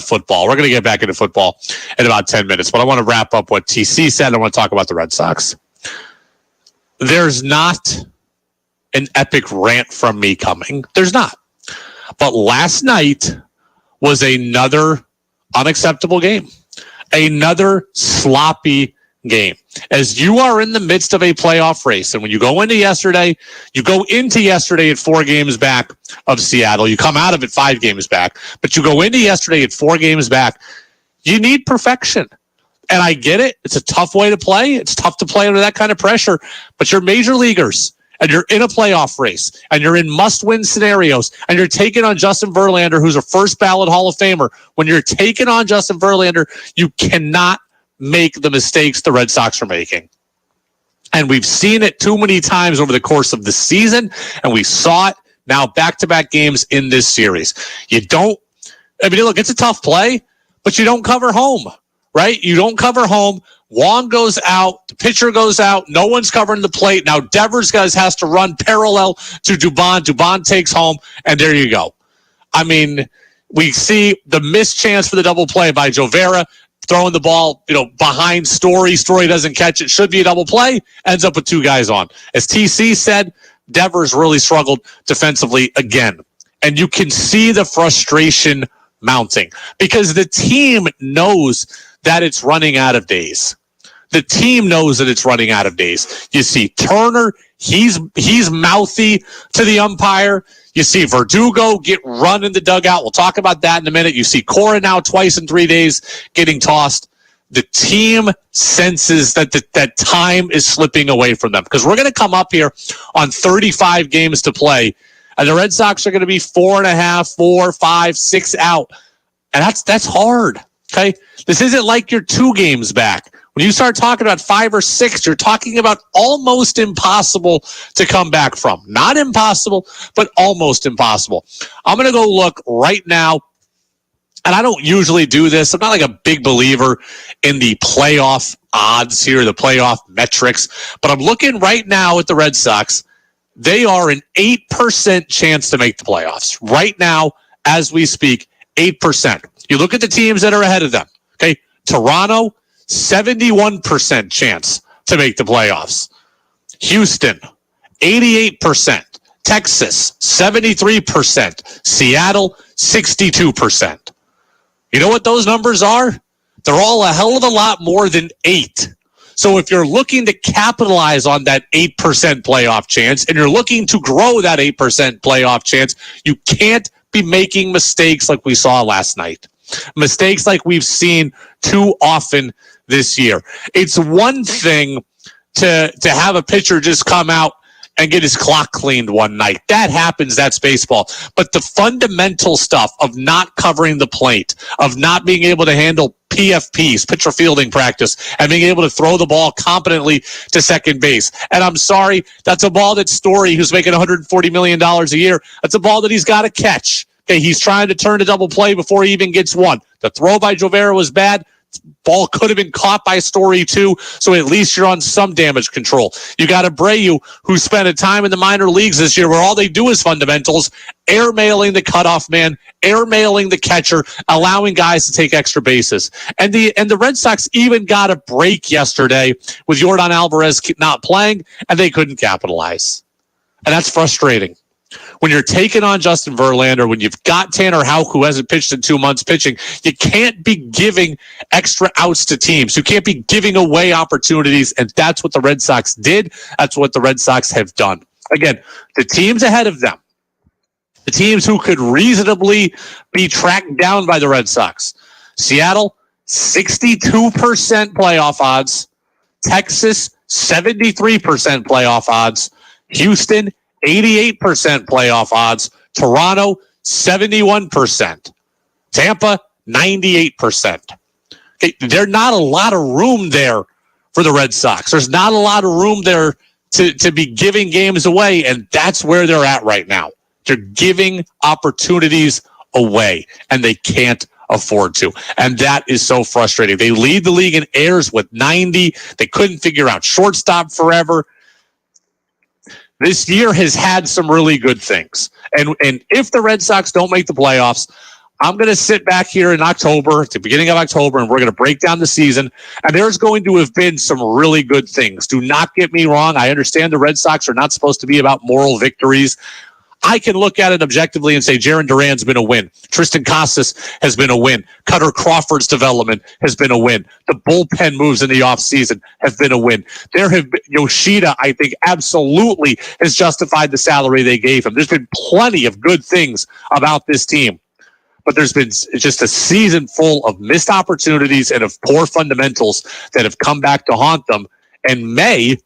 football. We're going to get back into football in about 10 minutes, but I want to wrap up what TC said. I want to talk about the Red Sox. there's not an epic rant from me coming. There's not. But last night was another unacceptable game. Another sloppy game. As you are in the midst of a playoff race, and when you go into yesterday at 4 games back of Seattle. You come out of it 5 games back, but you go into yesterday at 4 games back. You need perfection. And I get it. It's a tough way to play. It's tough to play under that kind of pressure, but you're major leaguers. And you're in a playoff race, and you're in must-win scenarios, and you're taking on Justin Verlander, who's a first-ballot Hall of Famer. When you're taking on Justin Verlander, you cannot make the mistakes the Red Sox are making. And we've seen it too many times over the course of the season, and we saw it now back-to-back games in this series. Look, it's a tough play, but you don't cover home, right? You don't cover home. Wong goes out, the pitcher goes out, no one's covering the plate. Now Devers has to run parallel to Dubon. Dubon takes home, and there you go. I mean, we see the missed chance for the double play by Jovera, throwing the ball, behind Story. Story doesn't catch it. Should be a double play, ends up with 2 guys on. As TC said, Devers really struggled defensively again. And you can see the frustration mounting because the team knows that it's running out of days. The team knows that it's running out of days. You see Turner, he's mouthy to the umpire. You see Verdugo get run in the dugout. We'll talk about that in a minute. You see Cora now twice in 3 days getting tossed. The team senses that that time is slipping away from them because we're going to come up here on 35 games to play, and the Red Sox are going to be 4.5, 4, 5, 6 out, and that's hard. Okay, this isn't like you're 2 games back. When you start talking about 5 or 6, you're talking about almost impossible to come back from. Not impossible, but almost impossible. I'm going to go look right now, and I don't usually do this. I'm not like a big believer in the playoff odds here, the playoff metrics, but I'm looking right now at the Red Sox. They are an 8% chance to make the playoffs. Right now, as we speak, 8%. You look at the teams that are ahead of them. Okay, Toronto, 71% chance to make the playoffs. Houston, 88%. Texas, 73%. Seattle, 62%. You know what those numbers are? They're all a hell of a lot more than 8. So if you're looking to capitalize on that 8% playoff chance and you're looking to grow that 8% playoff chance, you can't be making mistakes like we saw last night. Mistakes like we've seen too often this year. It's one thing to have a pitcher just come out and get his clock cleaned one night. That happens. That's baseball. But the fundamental stuff of not covering the plate, of not being able to handle PFPs, pitcher fielding practice, and being able to throw the ball competently to second base. And I'm sorry, that's a ball that Story, who's making $140 million a year, that's a ball that he's got to catch. Okay, he's trying to turn a double play before he even gets one. The throw by Jovera was bad. Ball could have been caught by Story too, so at least you're on some damage control. You got Abreu, who spent a time in the minor leagues this year where all they do is fundamentals, airmailing the cutoff man, airmailing the catcher, allowing guys to take extra bases. And the Red Sox even got a break yesterday with Yordan Alvarez not playing, and they couldn't capitalize. And that's frustrating. When you're taking on Justin Verlander, when you've got Tanner Houck, who hasn't pitched in 2 months pitching, you can't be giving extra outs to teams. You can't be giving away opportunities, and that's what the Red Sox did. That's what the Red Sox have done. Again, the teams ahead of them, the teams who could reasonably be tracked down by the Red Sox. Seattle, 62% playoff odds. Texas, 73% playoff odds. Houston, 88% playoff odds. Toronto, 71%. Tampa, 98%. Okay, there's not a lot of room there for the Red Sox. There's not a lot of room there to be giving games away, and that's where they're at right now. They're giving opportunities away, and they can't afford to. And that is so frustrating. They lead the league in errors with 90. They couldn't figure out shortstop forever. This year has had some really good things. And if the Red Sox don't make the playoffs, I'm going to sit back here in October, at the beginning of October, and we're going to break down the season. And there's going to have been some really good things. Do not get me wrong. I understand the Red Sox are not supposed to be about moral victories. I can look at it objectively and say Jarren Duran's been a win. Tristan Casas has been a win. Cutter Crawford's development has been a win. The bullpen moves in the offseason have been a win. There have been, Yoshida, I think, absolutely has justified the salary they gave him. There's been plenty of good things about this team. But there's been just a season full of missed opportunities and of poor fundamentals that have come back to haunt them and may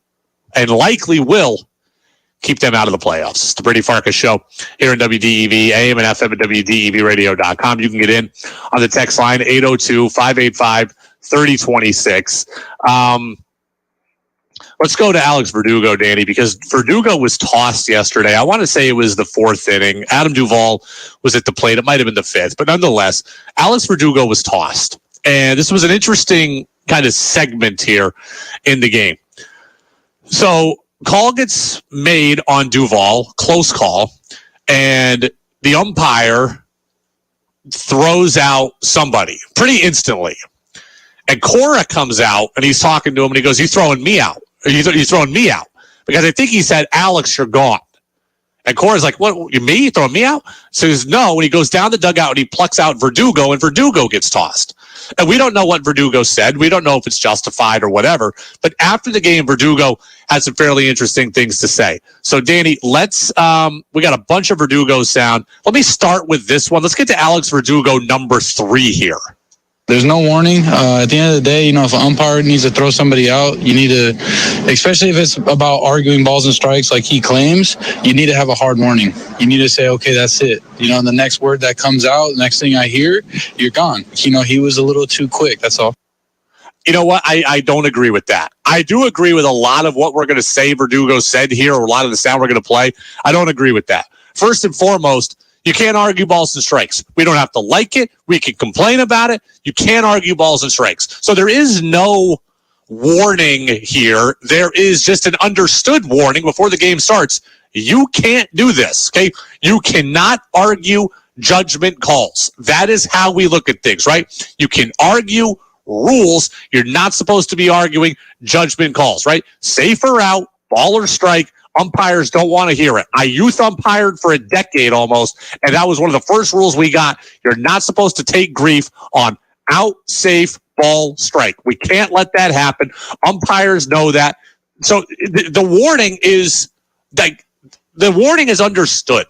and likely will keep them out of the playoffs. It's the Brady Farkas Show here in WDEV, AM and FM at WDEVradio.com. You can get in on the text line, 802-585-3026. Let's go to Alex Verdugo, Danny, because Verdugo was tossed yesterday. I want to say it was the 4th inning. Adam Duvall was at the plate. It might have been the 5th, but nonetheless, Alex Verdugo was tossed. And this was an interesting kind of segment here in the game. So, call gets made on Duvall, close call, and the umpire throws out somebody pretty instantly. And Cora comes out, and he's talking to him, and he goes, "You throwing me out? You throwing me out?" Because I think he said, "Alex, you're gone." And Cora's like, "What? You me? You throwing me out?" So he says, "No." And he goes down the dugout, and he plucks out Verdugo, and Verdugo gets tossed. And we don't know what Verdugo said. We don't know if it's justified or whatever. But after the game, Verdugo had some fairly interesting things to say. So, Danny, let's we got a bunch of Verdugo sound. Let me start with this one. Let's get to Alex Verdugo number 3 here. There's no warning. At the end of the day, if an umpire needs to throw somebody out, you need to, especially if it's about arguing balls and strikes like he claims, you need to have a hard warning. You need to say, okay, that's it. And the next word that comes out, the next thing I hear, you're gone. He was a little too quick. That's all. You know what? I don't agree with that. I do agree with a lot of what we're going to say Verdugo said here, or a lot of the sound we're going to play. I don't agree with that. First and foremost, you can't argue balls and strikes. We don't have to like it. We can complain about it. You can't argue balls and strikes. So there is no warning here. There is just an understood warning before the game starts. You can't do this, okay? You cannot argue judgment calls. That is how we look at things, right? You can argue rules. You're not supposed to be arguing judgment calls, right? Safe or out, ball or strike. Umpires don't want to hear it. I youth umpired for a decade almost, and that was one of the first rules we got. You're not supposed to take grief on out, safe, ball, strike. We can't let that happen. Umpires know that. So the warning is like the warning is understood.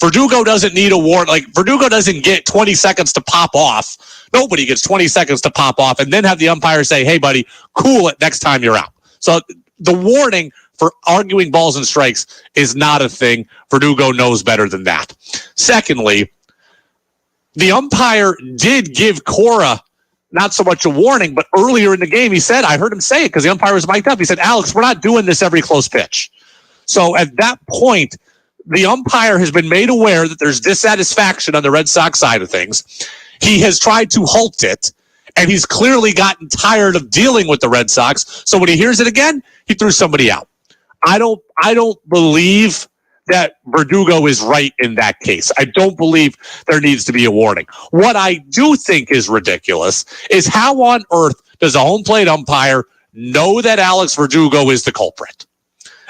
Verdugo doesn't need a warning. Like Verdugo doesn't get 20 seconds to pop off. Nobody gets 20 seconds to pop off and then have the umpire say, "Hey, buddy, cool it next time you're out." So the warning for arguing balls and strikes is not a thing. Verdugo knows better than that. Secondly, the umpire did give Cora not so much a warning, but earlier in the game, he said, I heard him say it because the umpire was mic'd up. He said, "Alex, we're not doing this every close pitch." So at that point, the umpire has been made aware that there's dissatisfaction on the Red Sox side of things. He has tried to halt it, and he's clearly gotten tired of dealing with the Red Sox. So when he hears it again, he threw somebody out. I don't believe that Verdugo is right in that case. I don't believe there needs to be a warning. What I do think is ridiculous is how on earth does a home plate umpire know that Alex Verdugo is the culprit?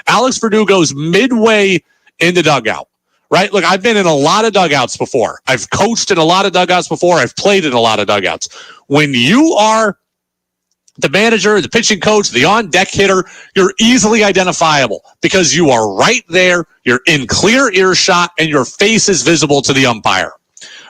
Alex Verdugo's midway in the dugout, right? Look, I've been in a lot of dugouts before. I've coached in a lot of dugouts before. I've played in a lot of dugouts. When you are the manager, the pitching coach, the on-deck hitter, you're easily identifiable because you are right there, you're in clear earshot, and your face is visible to the umpire.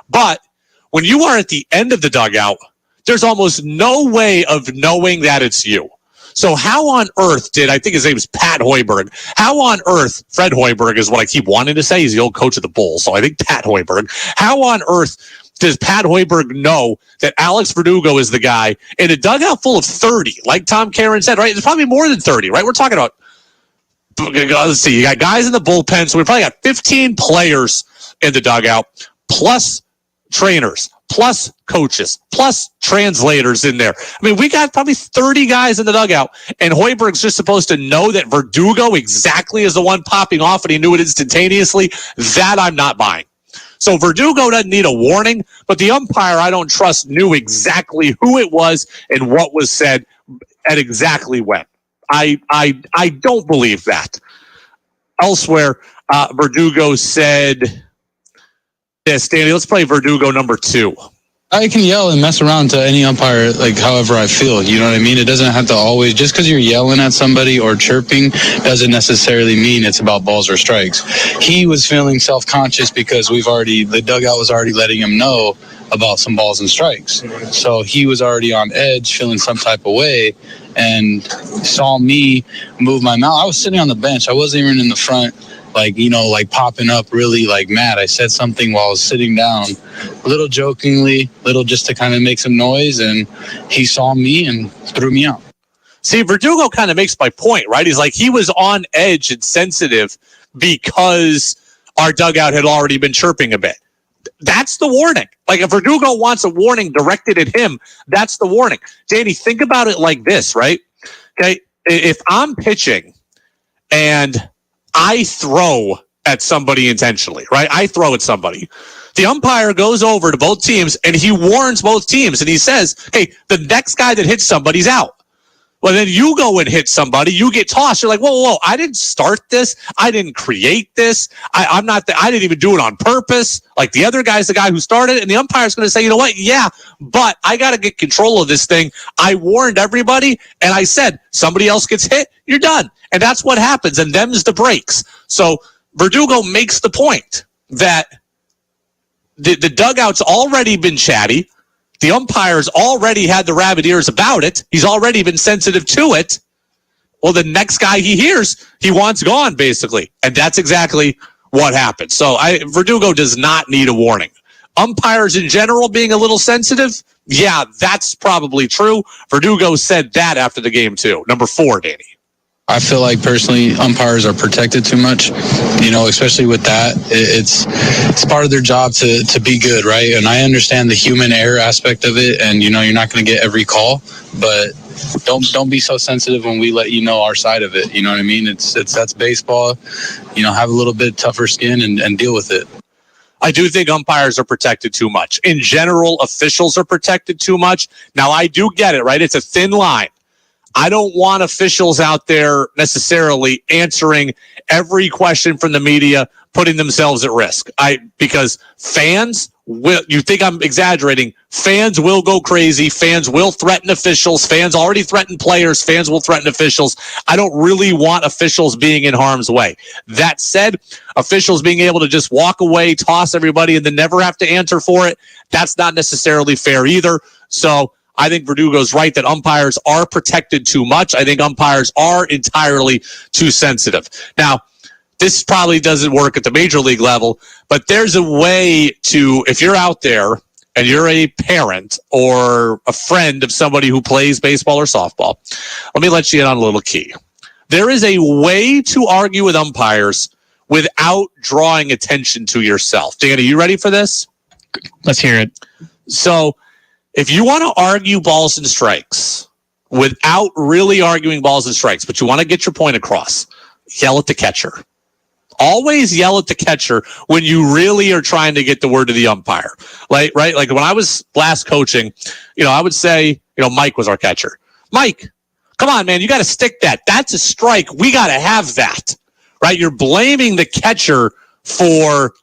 But when you are at the end of the dugout, there's almost no way of knowing that it's you. So how on earth I think his name is Pat Hoiberg, how on earth, Fred Hoiberg is what I keep wanting to say, he's the old coach of the Bulls, so I think Pat Hoiberg, how on earth does Pat Hoiberg know that Alex Verdugo is the guy in a dugout full of 30, like Tom Caron said, right? There's probably more than 30, right? We're talking about, let's see, you got guys in the bullpen, so we probably got 15 players in the dugout, plus trainers, plus coaches, plus translators in there. I mean, we got probably 30 guys in the dugout, and Hoiberg's just supposed to know that Verdugo exactly is the one popping off, and he knew it instantaneously. That I'm not buying. So Verdugo doesn't need a warning, but the umpire, I don't trust, knew exactly who it was and what was said and exactly when. I don't believe that. Elsewhere, Verdugo said this. Danny, let's play Verdugo number 2. I can yell and mess around to any umpire, like however I feel. You know what I mean? It doesn't have to always, just because you're yelling at somebody or chirping doesn't necessarily mean it's about balls or strikes. He was feeling self-conscious because the dugout was already letting him know about some balls and strikes. So he was already on edge, feeling some type of way, and saw me move my mouth. I was sitting on the bench. I wasn't even in the front, like popping up really like mad. I said something while I was sitting down, a little jokingly, little just to kind of make some noise, and he saw me and threw me out. See, Verdugo kind of makes my point, right? He's like, he was on edge and sensitive because our dugout had already been chirping a bit. That's the warning. Like, if Verdugo wants a warning directed at him, that's the warning. Danny, think about it like this, right? Okay, if I'm pitching and I throw at somebody intentionally, right? I throw at somebody. The umpire goes over to both teams and he warns both teams and he says, hey, the next guy that hits somebody's out. Well, then you go and hit somebody, you get tossed. You're like, whoa, I didn't start this. I didn't create this. I didn't even do it on purpose. Like, the other guy's the guy who started it, and the umpire's going to say, you know what? Yeah, but I got to get control of this thing. I warned everybody, and I said, somebody else gets hit, you're done. And that's what happens, and them's the breaks. So Verdugo makes the point that the dugout's already been chatty. The umpire's already had the rabbit ears about it. He's already been sensitive to it. Well, the next guy he hears, he wants gone, basically. And that's exactly what happened. So Verdugo does not need a warning. Umpires in general being a little sensitive, yeah, that's probably true. Verdugo said that after the game, too. Number 4, Danny. I feel like personally umpires are protected too much, especially with that. It's part of their job to be good, right? And I understand the human error aspect of it, and you're not going to get every call, but don't be so sensitive when we let you know our side of it. You know what I mean? That's baseball. Have a little bit tougher skin and deal with it. I do think umpires are protected too much. In general, officials are protected too much. Now, I do get it, right? It's a thin line. I don't want officials out there necessarily answering every question from the media, putting themselves at risk. Because fans will, you think I'm exaggerating, fans will go crazy. Fans will threaten officials. Fans already threaten players. Fans will threaten officials. I don't really want officials being in harm's way. That said, officials being able to just walk away, toss everybody, and then never have to answer for it, that's not necessarily fair either. So I think Verdugo's right that umpires are protected too much. I think umpires are entirely too sensitive. Now, this probably doesn't work at the major league level, but there's a way to, if you're out there and you're a parent or a friend of somebody who plays baseball or softball, let me let you in on a little key. There is a way to argue with umpires without drawing attention to yourself. Danny, you ready for this? Let's hear it. So, if you want to argue balls and strikes without really arguing balls and strikes, but you want to get your point across, yell at the catcher. Always yell at the catcher when you really are trying to get the word to the umpire. Like when I was last coaching, I would say, Mike was our catcher. Mike, come on, man, you got to stick that. That's a strike. We got to have that. Right? You're blaming the catcher for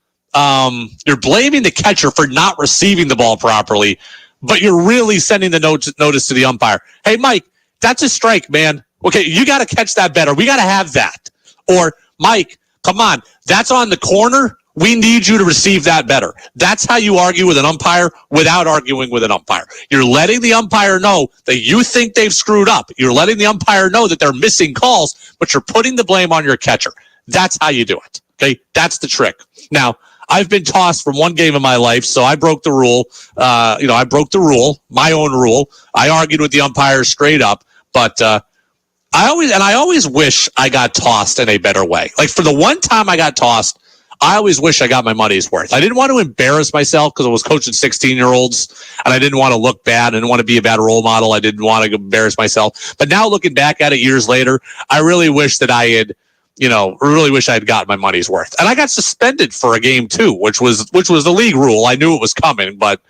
not receiving the ball properly. But you're really sending the notice to the umpire. Hey, Mike, that's a strike, man. Okay, you got to catch that better. We got to have that. Or, Mike, come on, that's on the corner. We need you to receive that better. That's how you argue with an umpire without arguing with an umpire. You're letting the umpire know that you think they've screwed up. You're letting the umpire know that they're missing calls, but you're putting the blame on your catcher. That's how you do it. Okay, that's the trick. Now, I've been tossed from one game in my life, so I broke the rule. I broke the rule, my own rule. I argued with the umpires straight up, but I always wish I got tossed in a better way. Like, for the one time I got tossed, I always wish I got my money's worth. I didn't want to embarrass myself because I was coaching 16-year-olds, and I didn't want to look bad. I didn't want to be a bad role model. I didn't want to embarrass myself. But now, looking back at it years later, I really wish that I had really wish I had gotten my money's worth. And I got suspended for a game too, which was the league rule. I knew it was coming, but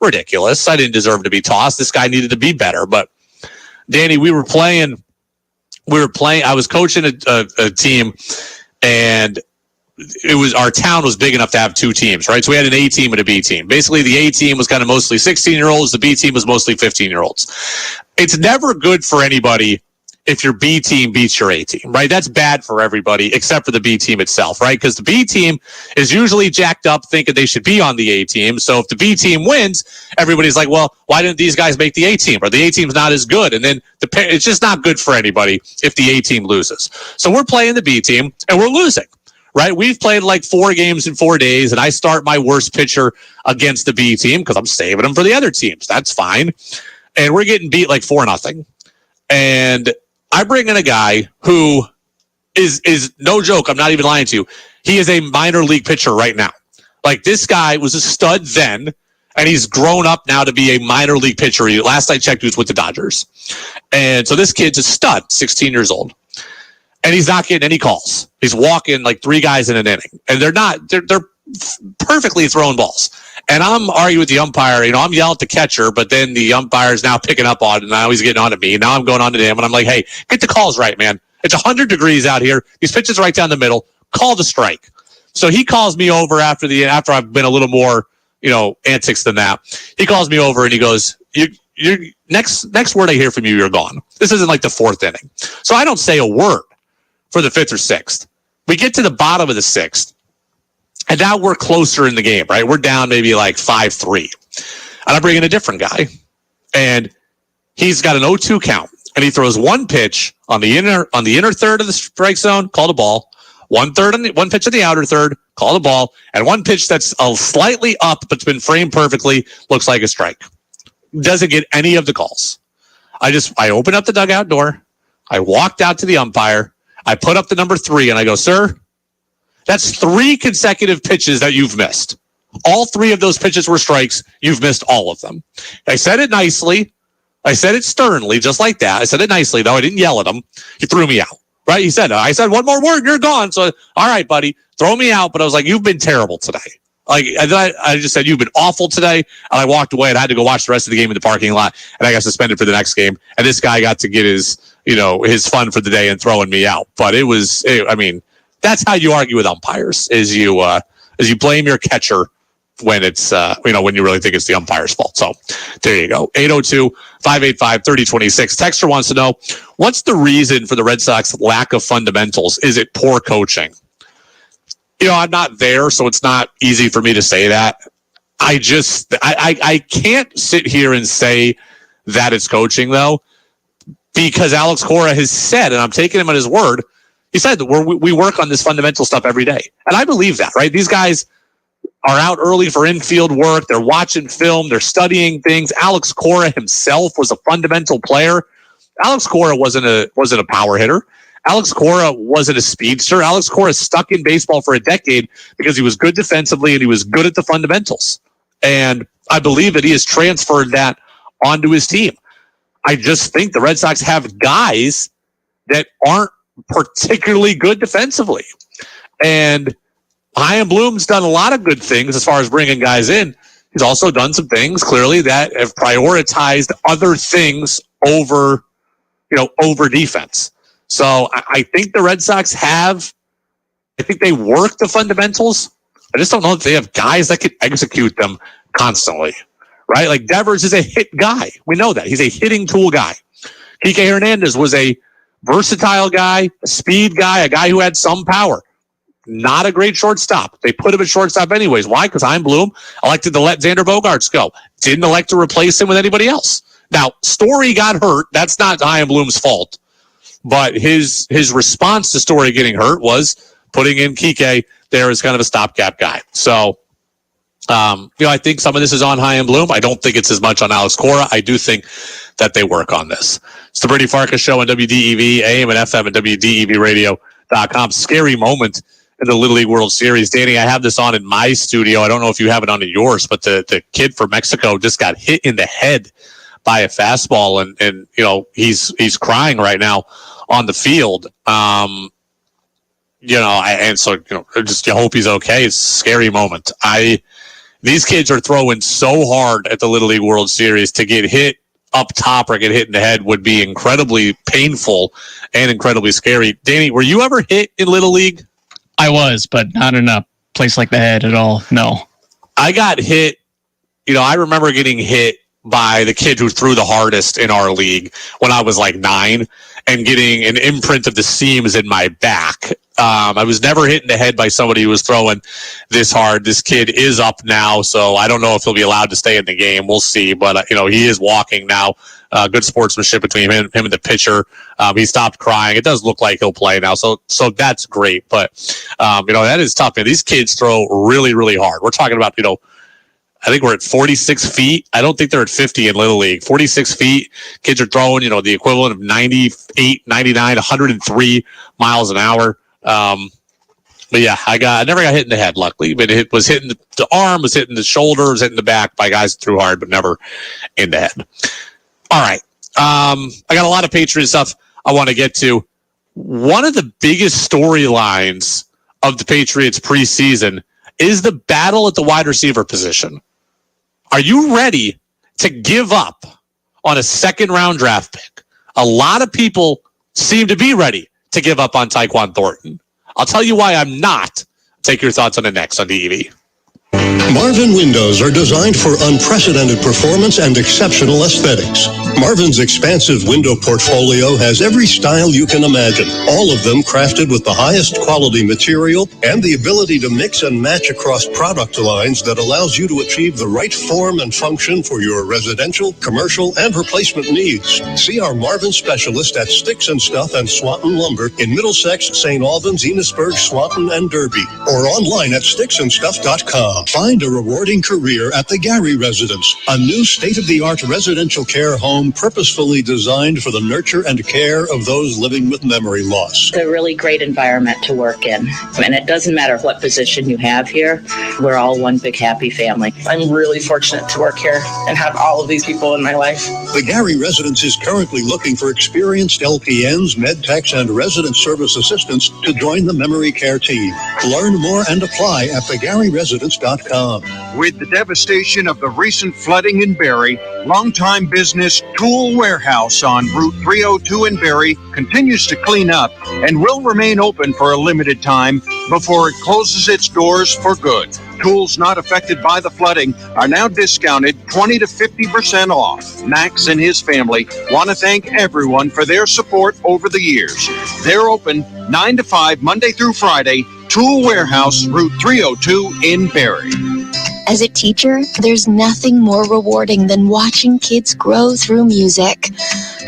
ridiculous. I didn't deserve to be tossed. This guy needed to be better. But Danny, we were playing. I was coaching a team, and our town was big enough to have two teams, right? So we had an A team and a B team. Basically, the A team was kind of mostly 16-year-olds. The B team was mostly 15-year-olds. It's never good for anybody if your B team beats your A team, right? That's bad for everybody except for the B team itself, right? Because the B team is usually jacked up thinking they should be on the A team. So if the B team wins, everybody's like, well, why didn't these guys make the A team? Or the A team's not as good. And then it's just not good for anybody if the A team loses. So we're playing the B team and we're losing, right? We've played like 4 games in 4 days, and I start my worst pitcher against the B team because I'm saving them for the other teams. That's fine. And we're getting beat like 4-0. And I bring in a guy who is no joke. I'm not even lying to you. He is a minor league pitcher right now. Like, this guy was a stud then, and he's grown up now to be a minor league pitcher. Last I checked, he was with the Dodgers. And so this kid's a stud, 16 years old. And he's not getting any calls. He's walking like 3 guys in an inning. And they're perfectly thrown balls. And I'm arguing with the umpire. I'm yelling at the catcher, but then the umpire is now picking up on it. And now he's getting on to me. Now I'm going on to him. And I'm like, hey, get the calls right, man. It's 100 degrees out here. These pitches right down the middle. Call the strike. So he calls me over after I've been a little more, antics than that. He calls me over and he goes, you next word I hear from you, you're gone. This isn't like the 4th inning. So I don't say a word for the 5th or 6th. We get to the bottom of the 6th. And now we're closer in the game, right? We're down maybe like 5-3. And I bring in a different guy. And he's got an 0-2 count. And he throws one pitch on the inner third of the strike zone, call a ball. One pitch on the outer third, call the ball. And one pitch that's slightly up, but's been framed perfectly, looks like a strike. Doesn't get any of the calls. I open up the dugout door. I walked out to the umpire. I put up the number 3 and I go, sir, that's 3 consecutive pitches that you've missed. All 3 of those pitches were strikes. You've missed all of them. I said it nicely. I said it sternly, just like that. I said it nicely, though. I didn't yell at him. He threw me out, right? I said, one more word, you're gone. So, all right, buddy, throw me out. But I was like, you've been terrible today. Like, I just said, you've been awful today. And I walked away and I had to go watch the rest of the game in the parking lot. And I got suspended for the next game. And this guy got to get his fun for the day and throwing me out. But that's how you argue with umpires, is you blame your catcher when it's when you really think it's the umpire's fault. So there you go. 802-585-3026. Texter wants to know, what's the reason for the Red Sox lack of fundamentals? Is it poor coaching? I'm not there, so it's not easy for me to say that. I can't sit here and say that it's coaching, though, because Alex Cora has said, and I'm taking him at his word, he said that we work on this fundamental stuff every day. And I believe that, right? These guys are out early for infield work. They're watching film. They're studying things. Alex Cora himself was a fundamental player. Alex Cora wasn't a power hitter. Alex Cora wasn't a speedster. Alex Cora stuck in baseball for a decade because he was good defensively and he was good at the fundamentals. And I believe that he has transferred that onto his team. I just think the Red Sox have guys that aren't particularly good defensively. And Chaim Bloom's done a lot of good things as far as bringing guys in. He's also done some things, clearly, that have prioritized other things over defense. So I think the Red Sox they work the fundamentals. I just don't know if they have guys that can execute them constantly, right? Like Devers is a hit guy. We know that. He's a hitting tool guy. Kike Hernandez was a versatile guy, a speed guy, a guy who had some power. Not a great shortstop. They put him at shortstop anyways. Why? Because Chaim Bloom elected to let Xander Bogaerts go. Didn't elect to replace him with anybody else. Now, Story got hurt. That's not Chaim Bloom's fault. But his response to Story getting hurt was putting in Kike there as kind of a stopgap guy. So, I think some of this is on Chaim Bloom. I don't think it's as much on Alex Cora. I do think that they work on this. It's the Brady Farkas Show on WDEV, AM and FM at WDEVradio.com. Scary moment in the Little League World Series. Danny, I have this on in my studio. I don't know if you have it on in yours, but the kid from Mexico just got hit in the head by a fastball, and he's crying right now on the field. just you hope he's okay. It's a scary moment. These kids are throwing so hard at the Little League World Series. To get hit up top or get hit in the head would be incredibly painful and incredibly scary. Danny, were you ever hit in Little League? I was, but not in a place like the head at all. No. I got hit. I remember getting hit by the kid who threw the hardest in our league when I was like 9 and getting an imprint of the seams in my back. I was never hit in the head by somebody who was throwing this hard. This kid is up now, so I don't know if he'll be allowed to stay in the game. We'll see, but he is walking now. Good sportsmanship between him and the pitcher. He stopped crying. It does look like he'll play now, so that's great. But that is tough, man. These kids throw really, really hard. We're talking about I think we're at 46 feet. I don't think they're at 50 in Little League. 46 feet. Kids are throwing, the equivalent of 98, 99, 103 miles an hour. But yeah, I never got hit in the head, luckily. But it was hitting the arm, was hitting the shoulder, was hitting the back by guys that threw hard, but never in the head. All right. I got a lot of Patriot stuff I want to get to. One of the biggest storylines of the Patriots preseason is the battle at the wide receiver position. Are you ready to give up on a second-round draft pick? A lot of people seem to be ready to give up on Tyquan Thornton. I'll tell you why I'm not. Take your thoughts on it next on DEV. Marvin windows are designed for unprecedented performance and exceptional aesthetics. Marvin's expansive window portfolio has every style you can imagine, all of them crafted with the highest quality material and the ability to mix and match across product lines that allows you to achieve the right form and function for your residential, commercial, and replacement needs. See our Marvin specialist at Sticks and Stuff and Swanton Lumber in Middlesex, St. Albans, Enosburg, Swanton, and Derby, or online at sticksandstuff.com. Find a rewarding career at the Gary Residence, a new state-of-the-art residential care home purposefully designed for the nurture and care of those living with memory loss. It's a really great environment to work in, and it doesn't matter what position you have here. We're all one big happy family. I'm really fortunate to work here and have all of these people in my life. The Gary Residence is currently looking for experienced LPNs, med techs, and resident service assistants to join the memory care team. Learn more and apply at thegaryresidence.com. With the devastation of the recent flooding in Barrie, longtime business Tool Warehouse on Route 302 in Barrie continues to clean up and will remain open for a limited time before it closes its doors for good. Tools not affected by the flooding are now discounted 20 to 50% off. Max and his family want to thank everyone for their support over the years. They're open 9 to 5 Monday through Friday. Tool Warehouse, Route 302 in Barrie. As a teacher, there's nothing more rewarding than watching kids grow through music.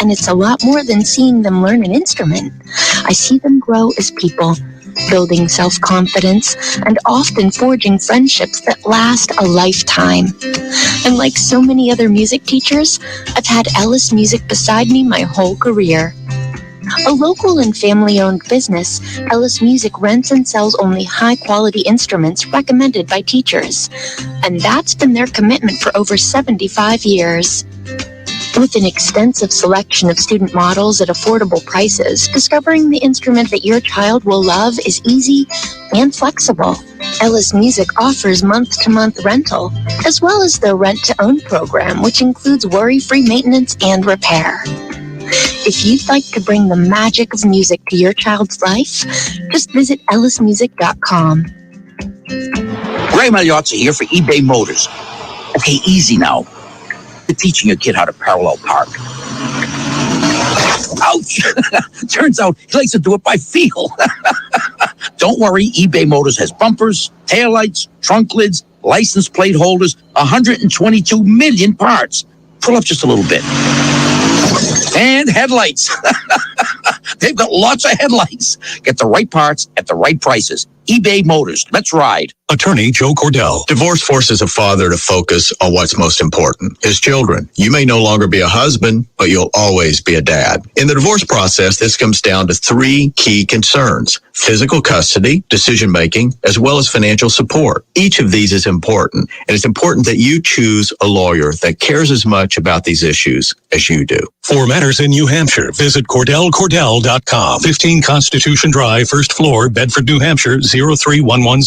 And it's a lot more than seeing them learn an instrument. I see them grow as people, building self-confidence and often forging friendships that last a lifetime. And like so many other music teachers, I've had Ellis Music beside me my whole career. A local and family-owned business, Ellis Music rents and sells only high-quality instruments recommended by teachers. And that's been their commitment for over 75 years. With an extensive selection of student models at affordable prices, discovering the instrument that your child will love is easy and flexible. Ellis Music offers month-to-month rental, as well as their rent-to-own program, which includes worry-free maintenance and repair. If you'd like to bring the magic of music to your child's life, just visit ellismusic.com. Ray Magliozzi here for eBay Motors. Okay, easy now. You're teaching a kid how to parallel park. Ouch! Turns out he likes to do it by feel. Don't worry, eBay Motors has bumpers, taillights, trunk lids, license plate holders, 122 million parts. Pull up just a little bit. And headlights. They've got lots of headlights. Get the right parts at the right prices. eBay Motors. Let's ride. Attorney Joe Cordell. Divorce forces a father to focus on what's most important, his children. You may no longer be a husband, but you'll always be a dad. In the divorce process, this comes down to three key concerns: physical custody, decision-making, as well as financial support. Each of these is important, and it's important that you choose a lawyer that cares as much about these issues as you do. For matters in New Hampshire, visit CordellCordell.com. 15 Constitution Drive, first floor, Bedford, New Hampshire, 03110.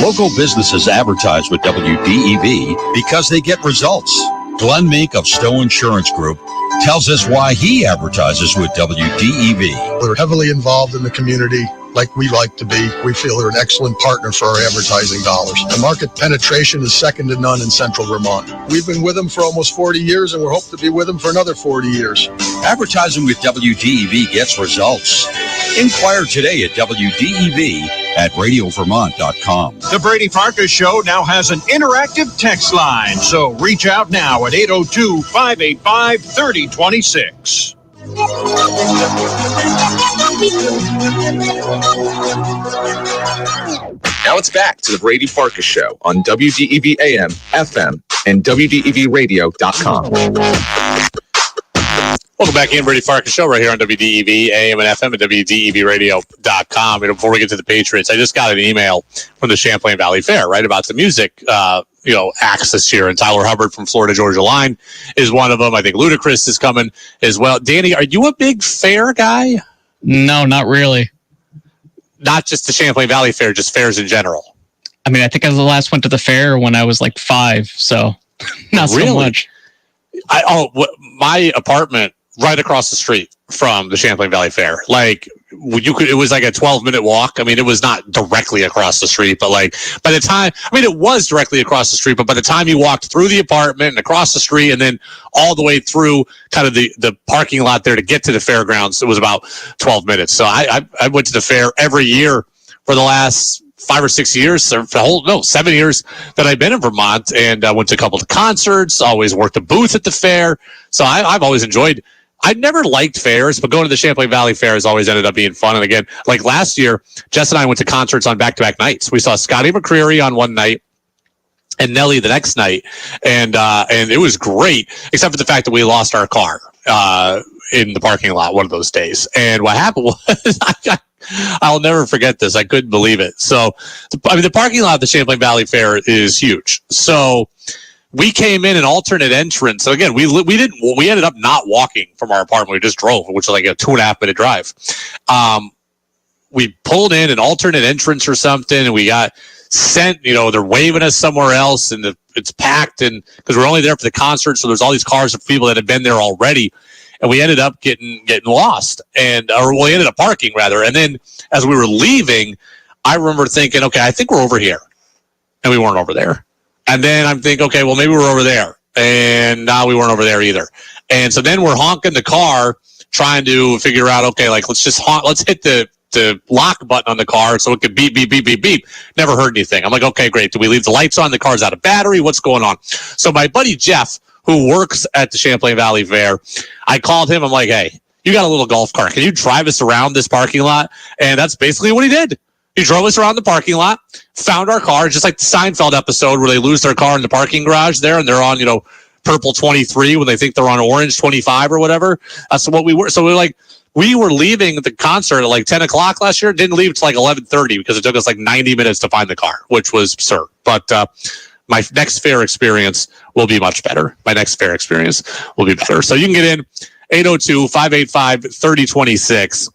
Local businesses advertise with WDEV because they get results. Glenn Meek of Stowe Insurance Group tells us why he advertises with WDEV. They're heavily involved in the community like we like to be. We feel they're an excellent partner for our advertising dollars. The market penetration is second to none in central Vermont. We've been with them for almost 40 years and we hope to be with them for another 40 years. Advertising with WDEV gets results. Inquire today at WDEV at radiovermont.com. The Brady Farkas Show now has an interactive text line, so reach out now at 802-585-3026. Now it's back to the Brady Farkas Show on WDEV AM, FM, and WDEVradio.com. Welcome back in, Brady Farkas Show, right here on WDEV, AM and FM, and WDEVradio.com. And before we get to the Patriots, I just got an email from the Champlain Valley Fair, right, about the music, acts this year. And Tyler Hubbard from Florida Georgia Line is one of them. I think Ludacris is coming as well. Danny, are you a big fair guy? No, not really. Not just the Champlain Valley Fair, just fairs in general. I mean, I think I last went to the fair when I was like 5, so not so much. My apartment right across the street from the Champlain Valley Fair. Like it was like a 12-minute walk. I mean, it was not directly across the street, but like by the time, it was directly across the street, but by the time you walked through the apartment and across the street and then all the way through kind of the parking lot there to get to the fairgrounds, it was about 12 minutes. So I went to the fair every year for the last 5 or 6 years, or 7 years that I've been in Vermont, and I went to a couple of concerts, always worked a booth at the fair. So I've always enjoyed. I never liked fairs, but going to the Champlain Valley Fair has always ended up being fun. And again, like last year, Jess and I went to concerts on back-to-back nights. We saw Scotty McCreery on one night and Nelly the next night, and it was great, except for the fact that we lost our car in the parking lot one of those days. And what happened was, I'll never forget this. I couldn't believe it. So, the parking lot of the Champlain Valley Fair is huge. So we came in an alternate entrance. So again, we ended up not walking from our apartment. We just drove, which was like a 2.5 minute drive. We pulled in an alternate entrance or something, and we got sent, they're waving us somewhere else, and it's packed, and because we're only there for the concert, so there's all these cars of people that have been there already, and we ended up getting lost, we ended up parking rather. And then as we were leaving, I remember thinking, okay, I think we're over here, and we weren't over there. And then I'm thinking, okay, well, maybe we're over there. And now we weren't over there either. And so then we're honking the car, trying to figure out, okay, like, let's hit the lock button on the car so it could beep, beep, beep, beep, beep. Never heard anything. I'm like, okay, great. Do we leave the lights on? The car's out of battery. What's going on? So my buddy Jeff, who works at the Champlain Valley Fair, I called him. I'm like, hey, you got a little golf cart. Can you drive us around this parking lot? And that's basically what he did. He drove us around the parking lot, found our car, just like the Seinfeld episode where they lose their car in the parking garage there, and they're on, purple 23 when they think they're on orange 25 or whatever. That's what we were. So we were leaving the concert at like 10 o'clock last year. Didn't leave till like 11:30 because it took us like 90 minutes to find the car, which was absurd. But my next fair experience will be much better. So you can get in 802-585-3026.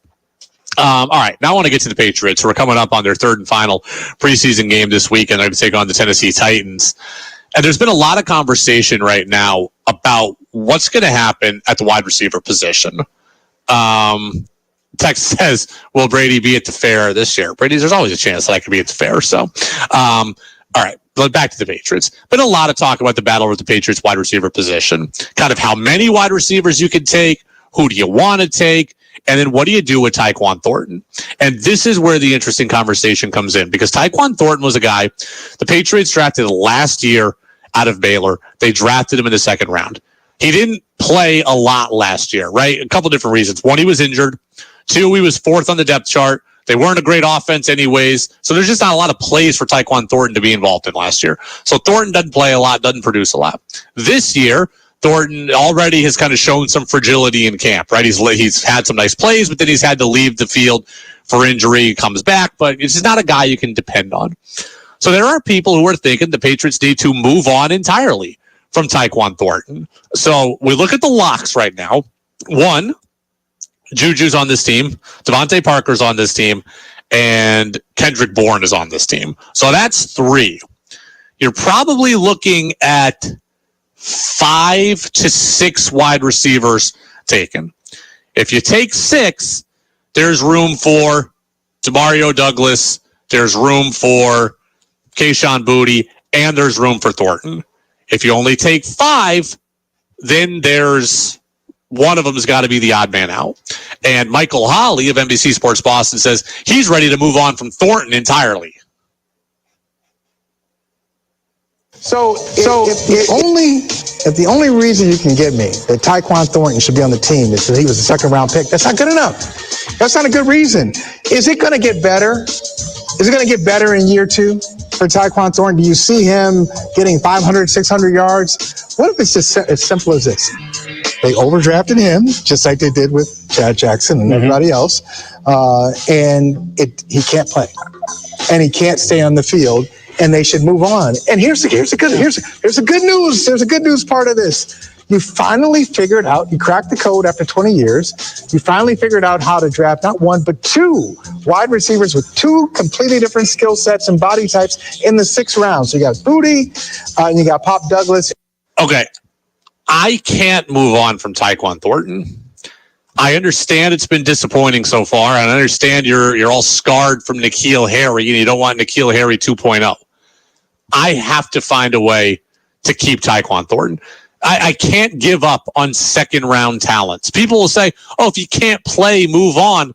All right, now I want to get to the Patriots, who are coming up on their third and final preseason game this week, and they're going to take on the Tennessee Titans. And there's been a lot of conversation right now about what's going to happen at the wide receiver position. Text says, will Brady be at the fair this year? Brady, there's always a chance that I could be at the fair. So, all right, back to the Patriots. Been a lot of talk about the battle with the Patriots wide receiver position, kind of how many wide receivers you can take, who do you want to take, and then what do you do with Tyquan Thornton? And this is where the interesting conversation comes in, because Tyquan Thornton was a guy the Patriots drafted last year out of Baylor. They drafted him in the second round. He didn't play a lot last year, right? A couple different reasons. One, he was injured. Two, he was fourth on the depth chart. They weren't a great offense anyways, so there's just not a lot of plays for Tyquan Thornton to be involved in last year. So Thornton doesn't play a lot, doesn't produce a lot. This year, Thornton already has kind of shown some fragility in camp, right? He's had some nice plays, but then he's had to leave the field for injury. He comes back, but it's just not a guy you can depend on. So there are people who are thinking the Patriots need to move on entirely from Tyquan Thornton. So we look at the locks right now. One, Juju's on this team, Devontae Parker's on this team, and Kendrick Bourne is on this team. So that's 3. You're probably looking at 5 to 6 wide receivers taken. If you take 6, there's room for Demario Douglas, there's room for Kayshon Boutte, and there's room for Thornton. If you only take 5, then there's one of them has got to be the odd man out. And Michael Holley of NBC Sports Boston says he's ready to move on from Thornton entirely. So if the only reason you can give me that Tyquan Thornton should be on the team is that he was a second-round pick, that's not good enough. That's not a good reason. Is it going to get better? Is it going to get better in year 2 for Tyquan Thornton? Do you see him getting 500, 600 yards? What if it's just as simple as this? They overdrafted him, just like they did with Chad Jackson and everybody else, and he can't play, and he can't stay on the field, and they should move on. And here's the good news. There's a good news part of this. You finally figured out, you cracked the code after 20 years. You finally figured out how to draft not 1, but 2 wide receivers with 2 completely different skill sets and body types in the 6th round. So you got Boutte, and you got Pop Douglas. Okay. I can't move on from Tyquan Thornton. I understand it's been disappointing so far, and I understand you're all scarred from N'Keal Harry, and you don't want N'Keal Harry 2.0. I have to find a way to keep Tyquan Thornton. I can't give up on second-round talents. People will say, oh, if you can't play, move on.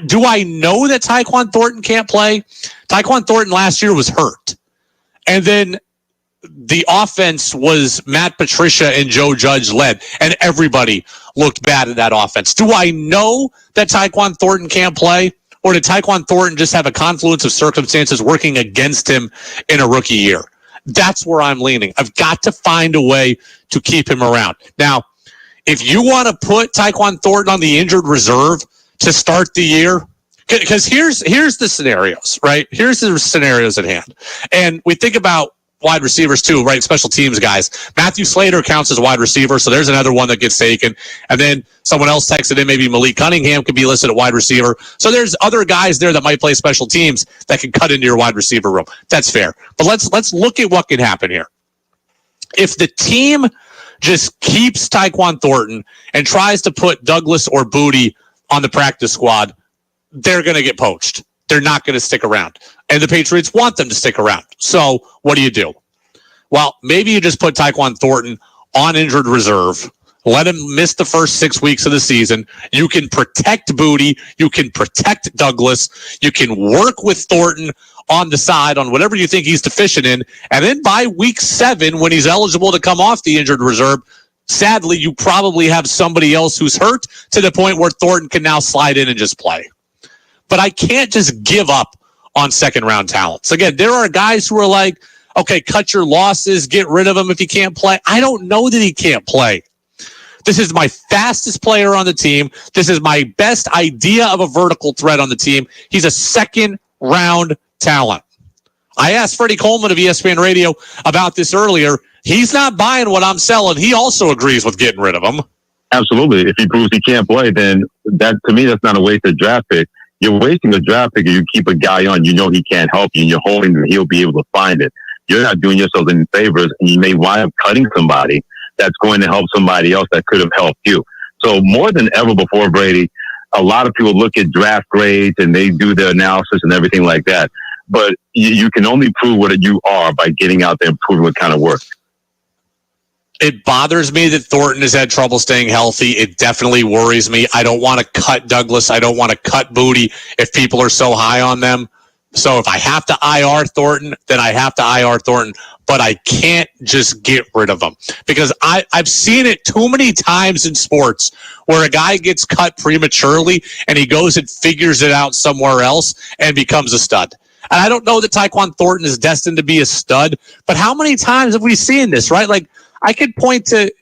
Do I know that Tyquan Thornton can't play? Tyquan Thornton last year was hurt. And then the offense was Matt Patricia and Joe Judge led, and everybody looked bad in that offense. Do I know that Tyquan Thornton can't play? Or did Tyquan Thornton just have a confluence of circumstances working against him in a rookie year? That's where I'm leaning. I've got to find a way to keep him around. Now, if you want to put Tyquan Thornton on the injured reserve to start the year, because here's the scenarios, right? Here's the scenarios at hand. And we think about wide receivers too, right? Special teams guys. Matthew Slater counts as wide receiver, so there's another one that gets taken. And then someone else texted in, maybe Malik Cunningham could be listed at wide receiver. So there's other guys there that might play special teams that can cut into your wide receiver room. That's fair. But let's look at what can happen here. If the team just keeps Tyquan Thornton and tries to put Douglas or Boutte on the practice squad, they're going to get poached. They're not going to stick around. And the Patriots want them to stick around. So what do? Well, maybe you just put Tyquan Thornton on injured reserve. Let him miss the first 6 weeks of the season. You can protect Boutte. You can protect Douglas. You can work with Thornton on the side on whatever you think he's deficient in. And then by week 7, when he's eligible to come off the injured reserve, sadly, you probably have somebody else who's hurt to the point where Thornton can now slide in and just play. But I can't just give up on second-round talents. Again, there are guys who are like, okay, cut your losses, get rid of him if he can't play. I don't know that he can't play. This is my fastest player on the team. This is my best idea of a vertical threat on the team. He's a second-round talent. I asked Freddie Coleman of ESPN Radio about this earlier. He's not buying what I'm selling. He also agrees with getting rid of him. Absolutely. If he proves he can't play, then that, to me, that's not a wasted draft pick. You're wasting a draft pick if you keep a guy on, you know he can't help you, and you're hoping that he'll be able to find it. You're not doing yourself any favors, and you may wind up cutting somebody that's going to help somebody else that could have helped you. So more than ever before, Brady, a lot of people look at draft grades and they do their analysis and everything like that. But you can only prove what you are by getting out there and proving what kind of work. It bothers me that Thornton has had trouble staying healthy. It definitely worries me. I don't want to cut Douglas. I don't want to cut Boutte if people are so high on them. So if I have to IR Thornton, then I have to IR Thornton. But I can't just get rid of him because I've seen it too many times in sports where a guy gets cut prematurely and he goes and figures it out somewhere else and becomes a stud. And I don't know that Tyquan Thornton is destined to be a stud, but how many times have we seen this, right? Like, I could point to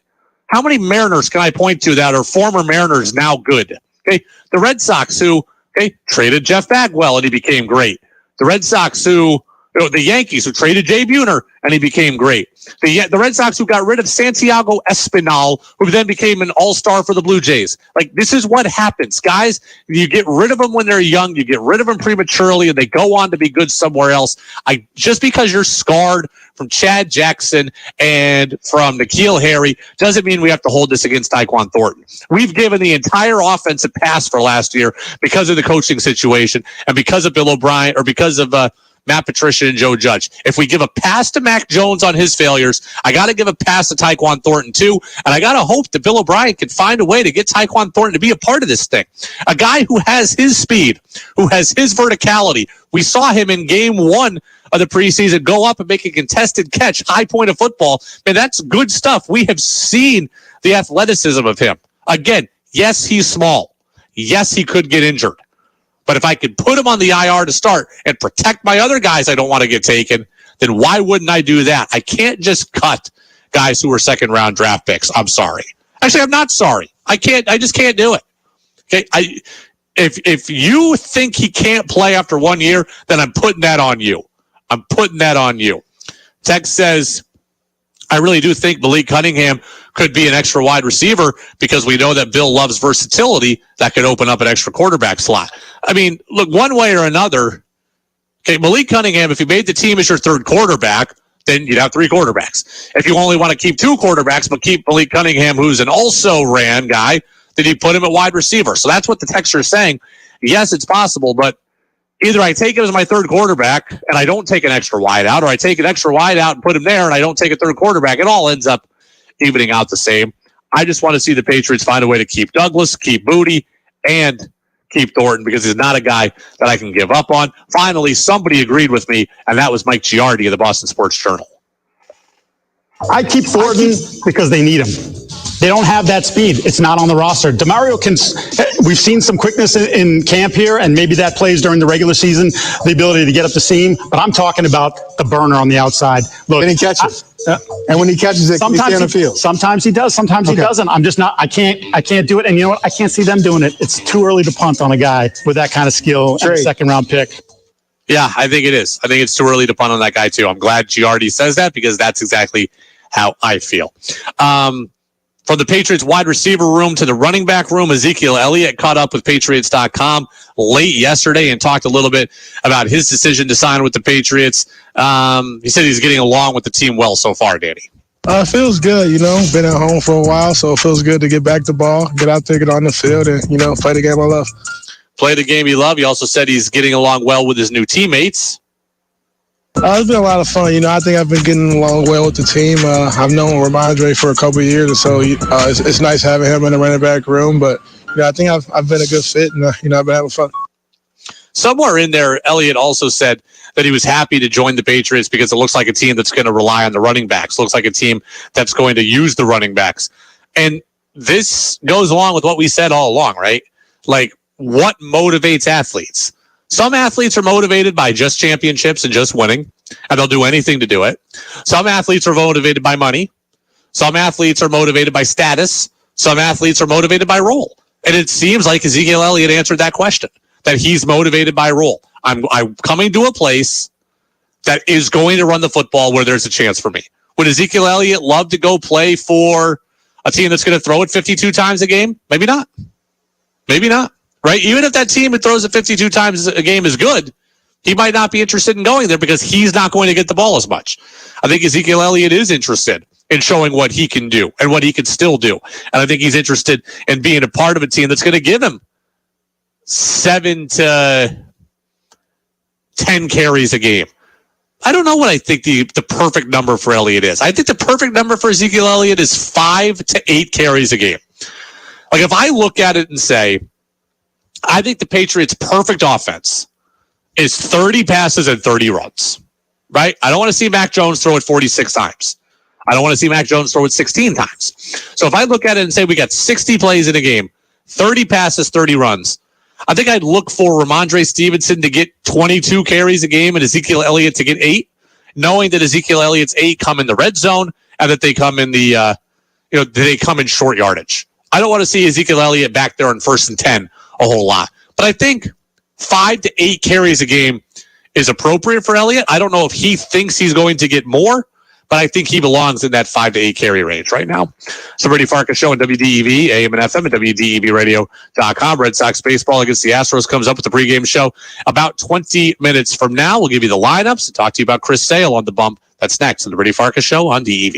how many Mariners can I point to that are former Mariners now good? Okay, the Red Sox who traded Jeff Bagwell and he became great. The Red Sox who, the Yankees who traded Jay Buhner and he became great. The Red Sox who got rid of Santiago Espinal, who then became an all-star for the Blue Jays. Like, this is what happens, guys. You get rid of them when they're young. You get rid of them prematurely, and they go on to be good somewhere else. Just because you're scarred from Chad Jackson and from N'Keal Harry doesn't mean we have to hold this against Tyquan Thornton. We've given the entire offense a pass for last year because of the coaching situation and because of Bill O'Brien or because of Matt Patricia and Joe Judge. If we give a pass to Mac Jones on his failures, I got to give a pass to Tyquan Thornton too, and I got to hope that Bill O'Brien can find a way to get Tyquan Thornton to be a part of this thing. A guy who has his speed, who has his verticality. We saw him in game 1 of the preseason go up and make a contested catch, high point of football. Man, that's good stuff. We have seen the athleticism of him. Again, yes, he's small. Yes, he could get injured. But if I could put him on the IR to start and protect my other guys I don't want to get taken, then why wouldn't I do that? I can't just cut guys who are second-round draft picks. I'm sorry. Actually, I'm not sorry. I just can't do it. Okay, if you think he can't play after 1 year, then I'm putting that on you. I'm putting that on you. Tex says, I really do think Malik Cunningham could be an extra wide receiver because we know that Bill loves versatility that could open up an extra quarterback slot. I mean, look, one way or another, okay, Malik Cunningham, if you made the team as your third quarterback, then you'd have 3 quarterbacks. If you only want to keep 2 quarterbacks but keep Malik Cunningham, who's an also-ran guy, then you put him at wide receiver. So that's what the texter is saying. Yes, it's possible, but either I take it as my third quarterback and I don't take an extra wide out, or I take an extra wide out and put him there and I don't take a third quarterback. It all ends up evening out the same. I just want to see the Patriots find a way to keep Douglas, keep Moody, and keep Thornton because he's not a guy that I can give up on. Finally, somebody agreed with me, and that was Mike Giardi of the Boston Sports Journal. I keep Thornton because they need him. They don't have that speed. It's not on the roster. DeMario we've seen some quickness in camp here, and maybe that plays during the regular season, the ability to get up the seam. But I'm talking about the burner on the outside. Look, and he catches. And when he catches it, can he stay on the field? Sometimes he does. Sometimes he doesn't. I'm just not. I can't do it. And you know what? I can't see them doing it. It's too early to punt on a guy with that kind of skill and a second-round pick. Yeah, I think it is. I think it's too early to punt on that guy, too. I'm glad Giardi says that because that's exactly how I feel. From the Patriots wide receiver room to the running back room, Ezekiel Elliott caught up with Patriots.com late yesterday and talked a little bit about his decision to sign with the Patriots. He said he's getting along with the team well so far, Danny. It feels good, been at home for a while, so it feels good to get back the ball, get out there, get on the field, and, play the game I love. Play the game you love. He also said he's getting along well with his new teammates. It's been a lot of fun. I think I've been getting along well with the team. I've known Ramondre for a couple of years, so it's nice having him in the running back room. But I think I've been a good fit, and I've been having fun. Somewhere in there, Elliott also said that he was happy to join the Patriots because it looks like a team that's going to rely on the running backs. Looks like a team that's going to use the running backs. And this goes along with what we said all along, right? Like, what motivates athletes? Some athletes are motivated by just championships and just winning, and they'll do anything to do it. Some athletes are motivated by money. Some athletes are motivated by status. Some athletes are motivated by role. And it seems like Ezekiel Elliott answered that question, that he's motivated by role. I'm coming to a place that is going to run the football where there's a chance for me. Would Ezekiel Elliott love to go play for a team that's going to throw it 52 times a game? Maybe not. Maybe not. Right? Even if that team that throws it 52 times a game is good, he might not be interested in going there because he's not going to get the ball as much. I think Ezekiel Elliott is interested in showing what he can do and what he can still do. And I think he's interested in being a part of a team that's going to give him 7 to 10 carries a game. I don't know what I think the perfect number for Elliott is. I think the perfect number for Ezekiel Elliott is 5 to 8 carries a game. Like, if I look at it and say, I think the Patriots' perfect offense is 30 passes and 30 runs, right? I don't want to see Mac Jones throw it 46 times. I don't want to see Mac Jones throw it 16 times. So if I look at it and say we got 60 plays in a game, 30 passes, 30 runs, I think I'd look for Ramondre Stevenson to get 22 carries a game and Ezekiel Elliott to get 8, knowing that Ezekiel Elliott's 8 come in the red zone and that they come in they come in short yardage. I don't want to see Ezekiel Elliott back there on 1st and 10 a whole lot. But I think 5 to 8 carries a game is appropriate for Elliott. I don't know if he thinks he's going to get more, but I think he belongs in that 5 to 8 carry range right now. So Brady Farkas show on WDEV, AM and FM, at WDEVradio.com. Red Sox baseball against the Astros comes up with the pregame show about 20 minutes from now. We'll give you the lineups and talk to you about Chris Sale on the bump. That's next on the Brady Farkas show on DEV.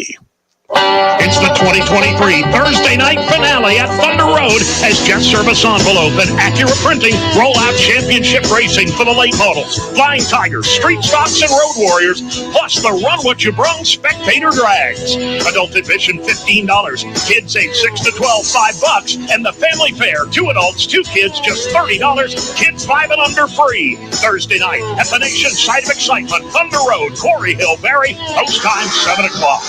It's the 2023 Thursday night finale at Thunder Road as guest service envelope and accurate printing roll out championship racing for the late models, Flying Tigers, Street Stocks, and Road Warriors, plus the Run What You Brung spectator drags. Adult admission $15, kids age 6 to 12 $5, and the family fare 2 adults, 2 kids just $30, kids 5 and under free. Thursday night at the nation's site of excitement, Thunder Road, Quarry Hill, Barry. Post time 7 o'clock.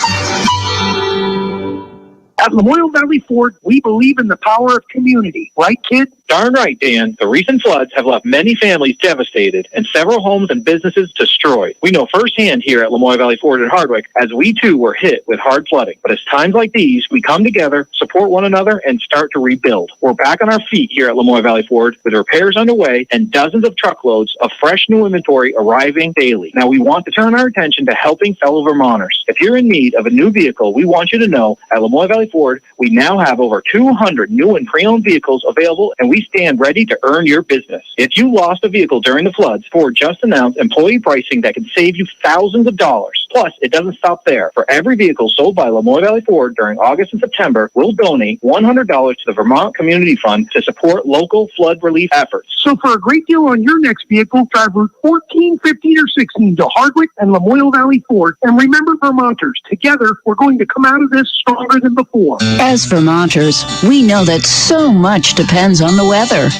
At Memorial Valley Ford, we believe in the power of community. Right, kid? Darn right, Dan. The recent floods have left many families devastated and several homes and businesses destroyed. We know firsthand here at Lemoyle Valley Ford in Hardwick, as we too were hit with hard flooding. But it's times like these, we come together, support one another, and start to rebuild. We're back on our feet here at Lemoyle Valley Ford with repairs underway and dozens of truckloads of fresh new inventory arriving daily. Now, we want to turn our attention to helping fellow Vermonters. If you're in need of a new vehicle, we want you to know at Lemoyle Valley Ford, we now have over 200 new and pre-owned vehicles available, and we stand ready to earn your business. If you lost a vehicle during the floods, Ford just announced employee pricing that can save you thousands of dollars. Plus, it doesn't stop there. For every vehicle sold by Lemoyle Valley Ford during August and September, we'll donate $100 to the Vermont Community Fund to support local flood relief efforts. So for a great deal on your next vehicle, drive Route 14, 15, or 16 to Hardwick and Lemoyle Valley Ford. And remember, Vermonters, together, we're going to come out of this stronger than before. As Vermonters, we know that so much depends on the weather.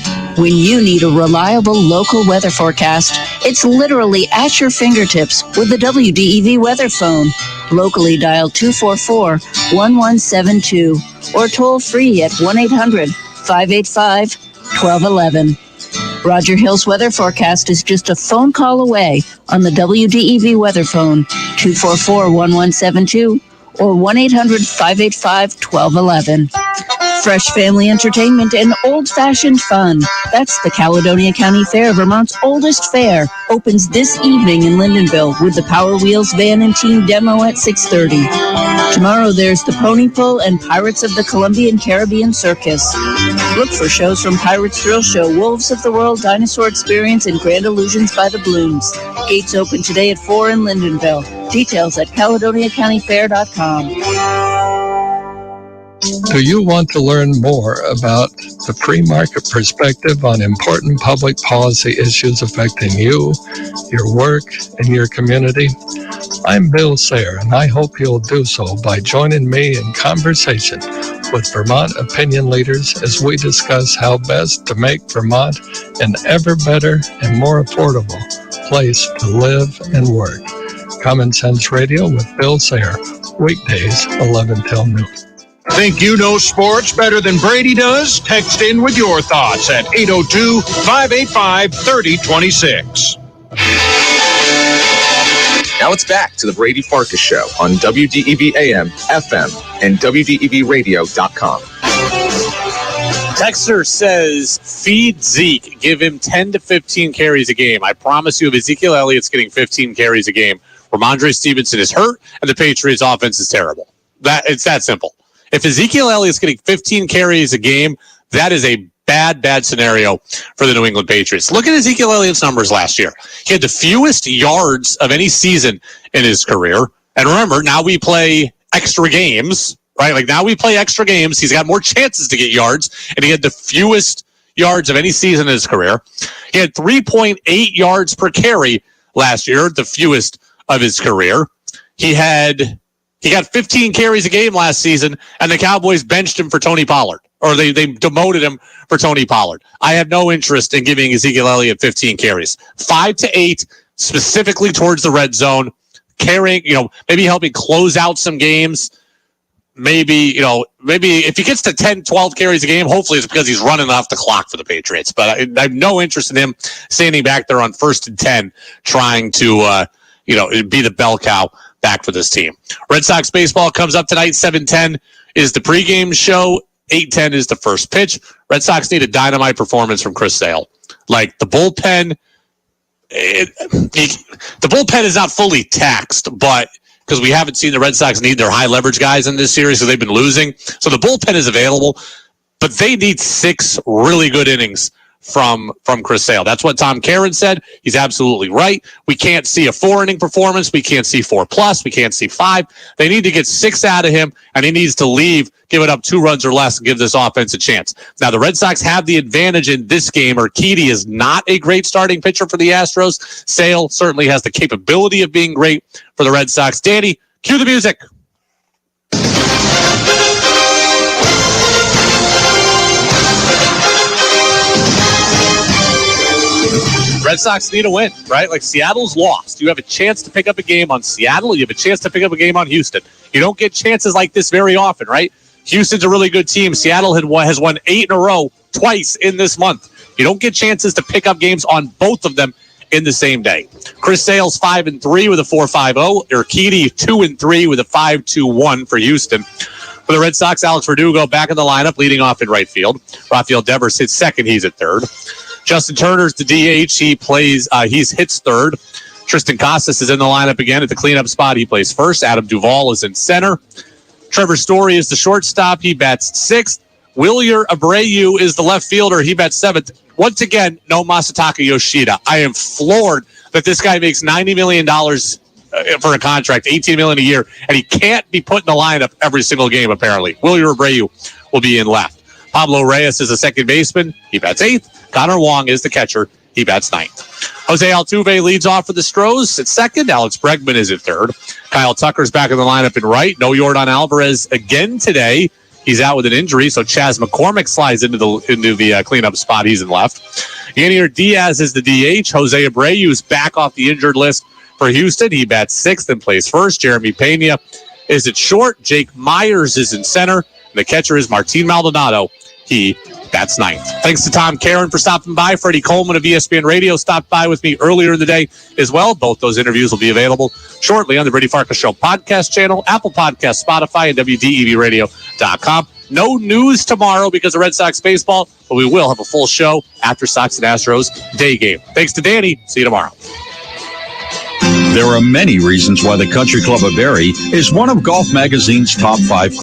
When you need a reliable local weather forecast, it's literally at your fingertips with the WDEV weather phone. Locally dial 244-1172 or toll free at 1-800-585-1211. Roger Hill's weather forecast is just a phone call away on the WDEV weather phone, 244-1172 or 1-800-585-1211. Fresh family entertainment and old-fashioned fun. That's the Caledonia County Fair, Vermont's oldest fair. Opens this evening in Lyndonville with the Power Wheels van and team demo at 6:30. Tomorrow there's the Pony Pull and Pirates of the Colombian Caribbean Circus. Look for shows from Pirates Thrill Show, Wolves of the World, Dinosaur Experience, and Grand Illusions by the Blooms. Gates open today at 4 in Lyndonville. Details at CaledoniaCountyFair.com. Do you want to learn more about the pre-market perspective on important public policy issues affecting you, your work, and your community? I'm Bill Sayre, and I hope you'll do so by joining me in conversation with Vermont opinion leaders as we discuss how best to make Vermont an ever better and more affordable place to live and work. Common Sense Radio with Bill Sayre, weekdays 11 till noon. Think you know sports better than Brady does? Text in with your thoughts at 802-585-3026. Now it's back to the Brady Farkas Show on WDEV AM, FM, and WDEVradio.com. Texter says, feed Zeke. Give him 10 to 15 carries a game. I promise you, if Ezekiel Elliott's getting 15 carries a game, Ramondre Stevenson is hurt, and the Patriots' offense is terrible. It's that simple. If Ezekiel Elliott's getting 15 carries a game, that is a bad scenario for the New England Patriots. Look at Ezekiel Elliott's numbers last year. He had the fewest yards of any season in his career. And remember, now we play extra games, right? Like now we play extra games. He's got more chances to get yards, and he had the fewest yards of any season in his career. He had 3.8 yards per carry last year, the fewest of his career. He got 15 carries a game last season, and the Cowboys benched him for Tony Pollard. or they demoted him for Tony Pollard. I have no interest in giving Ezekiel Elliott 15 carries. 5 to 8, specifically towards the red zone, carrying, maybe helping close out some games. Maybe if he gets to 10, 12 carries a game, hopefully it's because he's running off the clock for the Patriots. But I have no interest in him standing back there on 1st and 10, trying to, be the bell cow back for this team. Red Sox baseball comes up tonight. 7:10 is the pregame show. 8:10 is the first pitch. Red Sox need a dynamite performance from Chris Sale. Like the bullpen, the bullpen is not fully taxed, but because we haven't seen the Red Sox need their high leverage guys in this series, so they've been losing. So the bullpen is available, but they need 6 really good innings from Chris Sale. That's what Tom Caron said. He's absolutely right. We can't see a 4-inning performance. We can't see 4+. We can't see 5. They need to get 6 out of him, and he needs to leave, give it up 2 runs or less, and give this offense a chance. Now, the Red Sox have the advantage in this game. Urquidy is not a great starting pitcher for the Astros. Sale certainly has the capability of being great for the Red Sox. Danny, cue the music. Red Sox need a win, right? Like Seattle's lost. You have a chance to pick up a game on Seattle. You have a chance to pick up a game on Houston. You don't get chances like this very often, right? Houston's a really good team. Seattle has won 8 in a row twice in this month. You don't get chances to pick up games on both of them in the same day. Chris Sale's 5-3 with a 4.50. Urquidy 2-3 with a 5.21 for Houston. For the Red Sox, Alex Verdugo back in the lineup, leading off in right field. Rafael Devers hits second. He's at third. Justin Turner's the DH. He hits third. Tristan Casas is in the lineup again at the cleanup spot. He plays first. Adam Duvall is in center. Trevor Story is the shortstop. He bats 6th. Wilyer Abreu is the left fielder. He bats 7th. Once again, no Masataka Yoshida. I am floored that this guy makes $90 million for a contract, $18 million a year, and he can't be put in the lineup every single game, apparently. Wilyer Abreu will be in left. Pablo Reyes is the second baseman. He bats 8th. Connor Wong is the catcher. He bats 9th. Jose Altuve leads off for the Stros at second. Alex Bregman is at third. Kyle Tucker's back in the lineup in right. No Yordan Alvarez again today. He's out with an injury, so Chas McCormick slides into the cleanup spot. He's in left. Yanier Diaz is the DH. Jose Abreu is back off the injured list for Houston. He bats 6th and plays first. Jeremy Pena is at short. Jake Myers is in center. And the catcher is Martin Maldonado. He bats 9th. Thanks to Tom Caron for stopping by. Freddie Coleman of ESPN Radio stopped by with me earlier in the day as well. Both those interviews will be available shortly on the Brady Farkas Show podcast channel, Apple Podcasts, Spotify, and WDEVradio.com. No news tomorrow because of Red Sox baseball, but we will have a full show after Sox and Astros day game. Thanks to Danny. See you tomorrow. There are many reasons why the Country Club of Barrie is one of Golf Magazine's top 5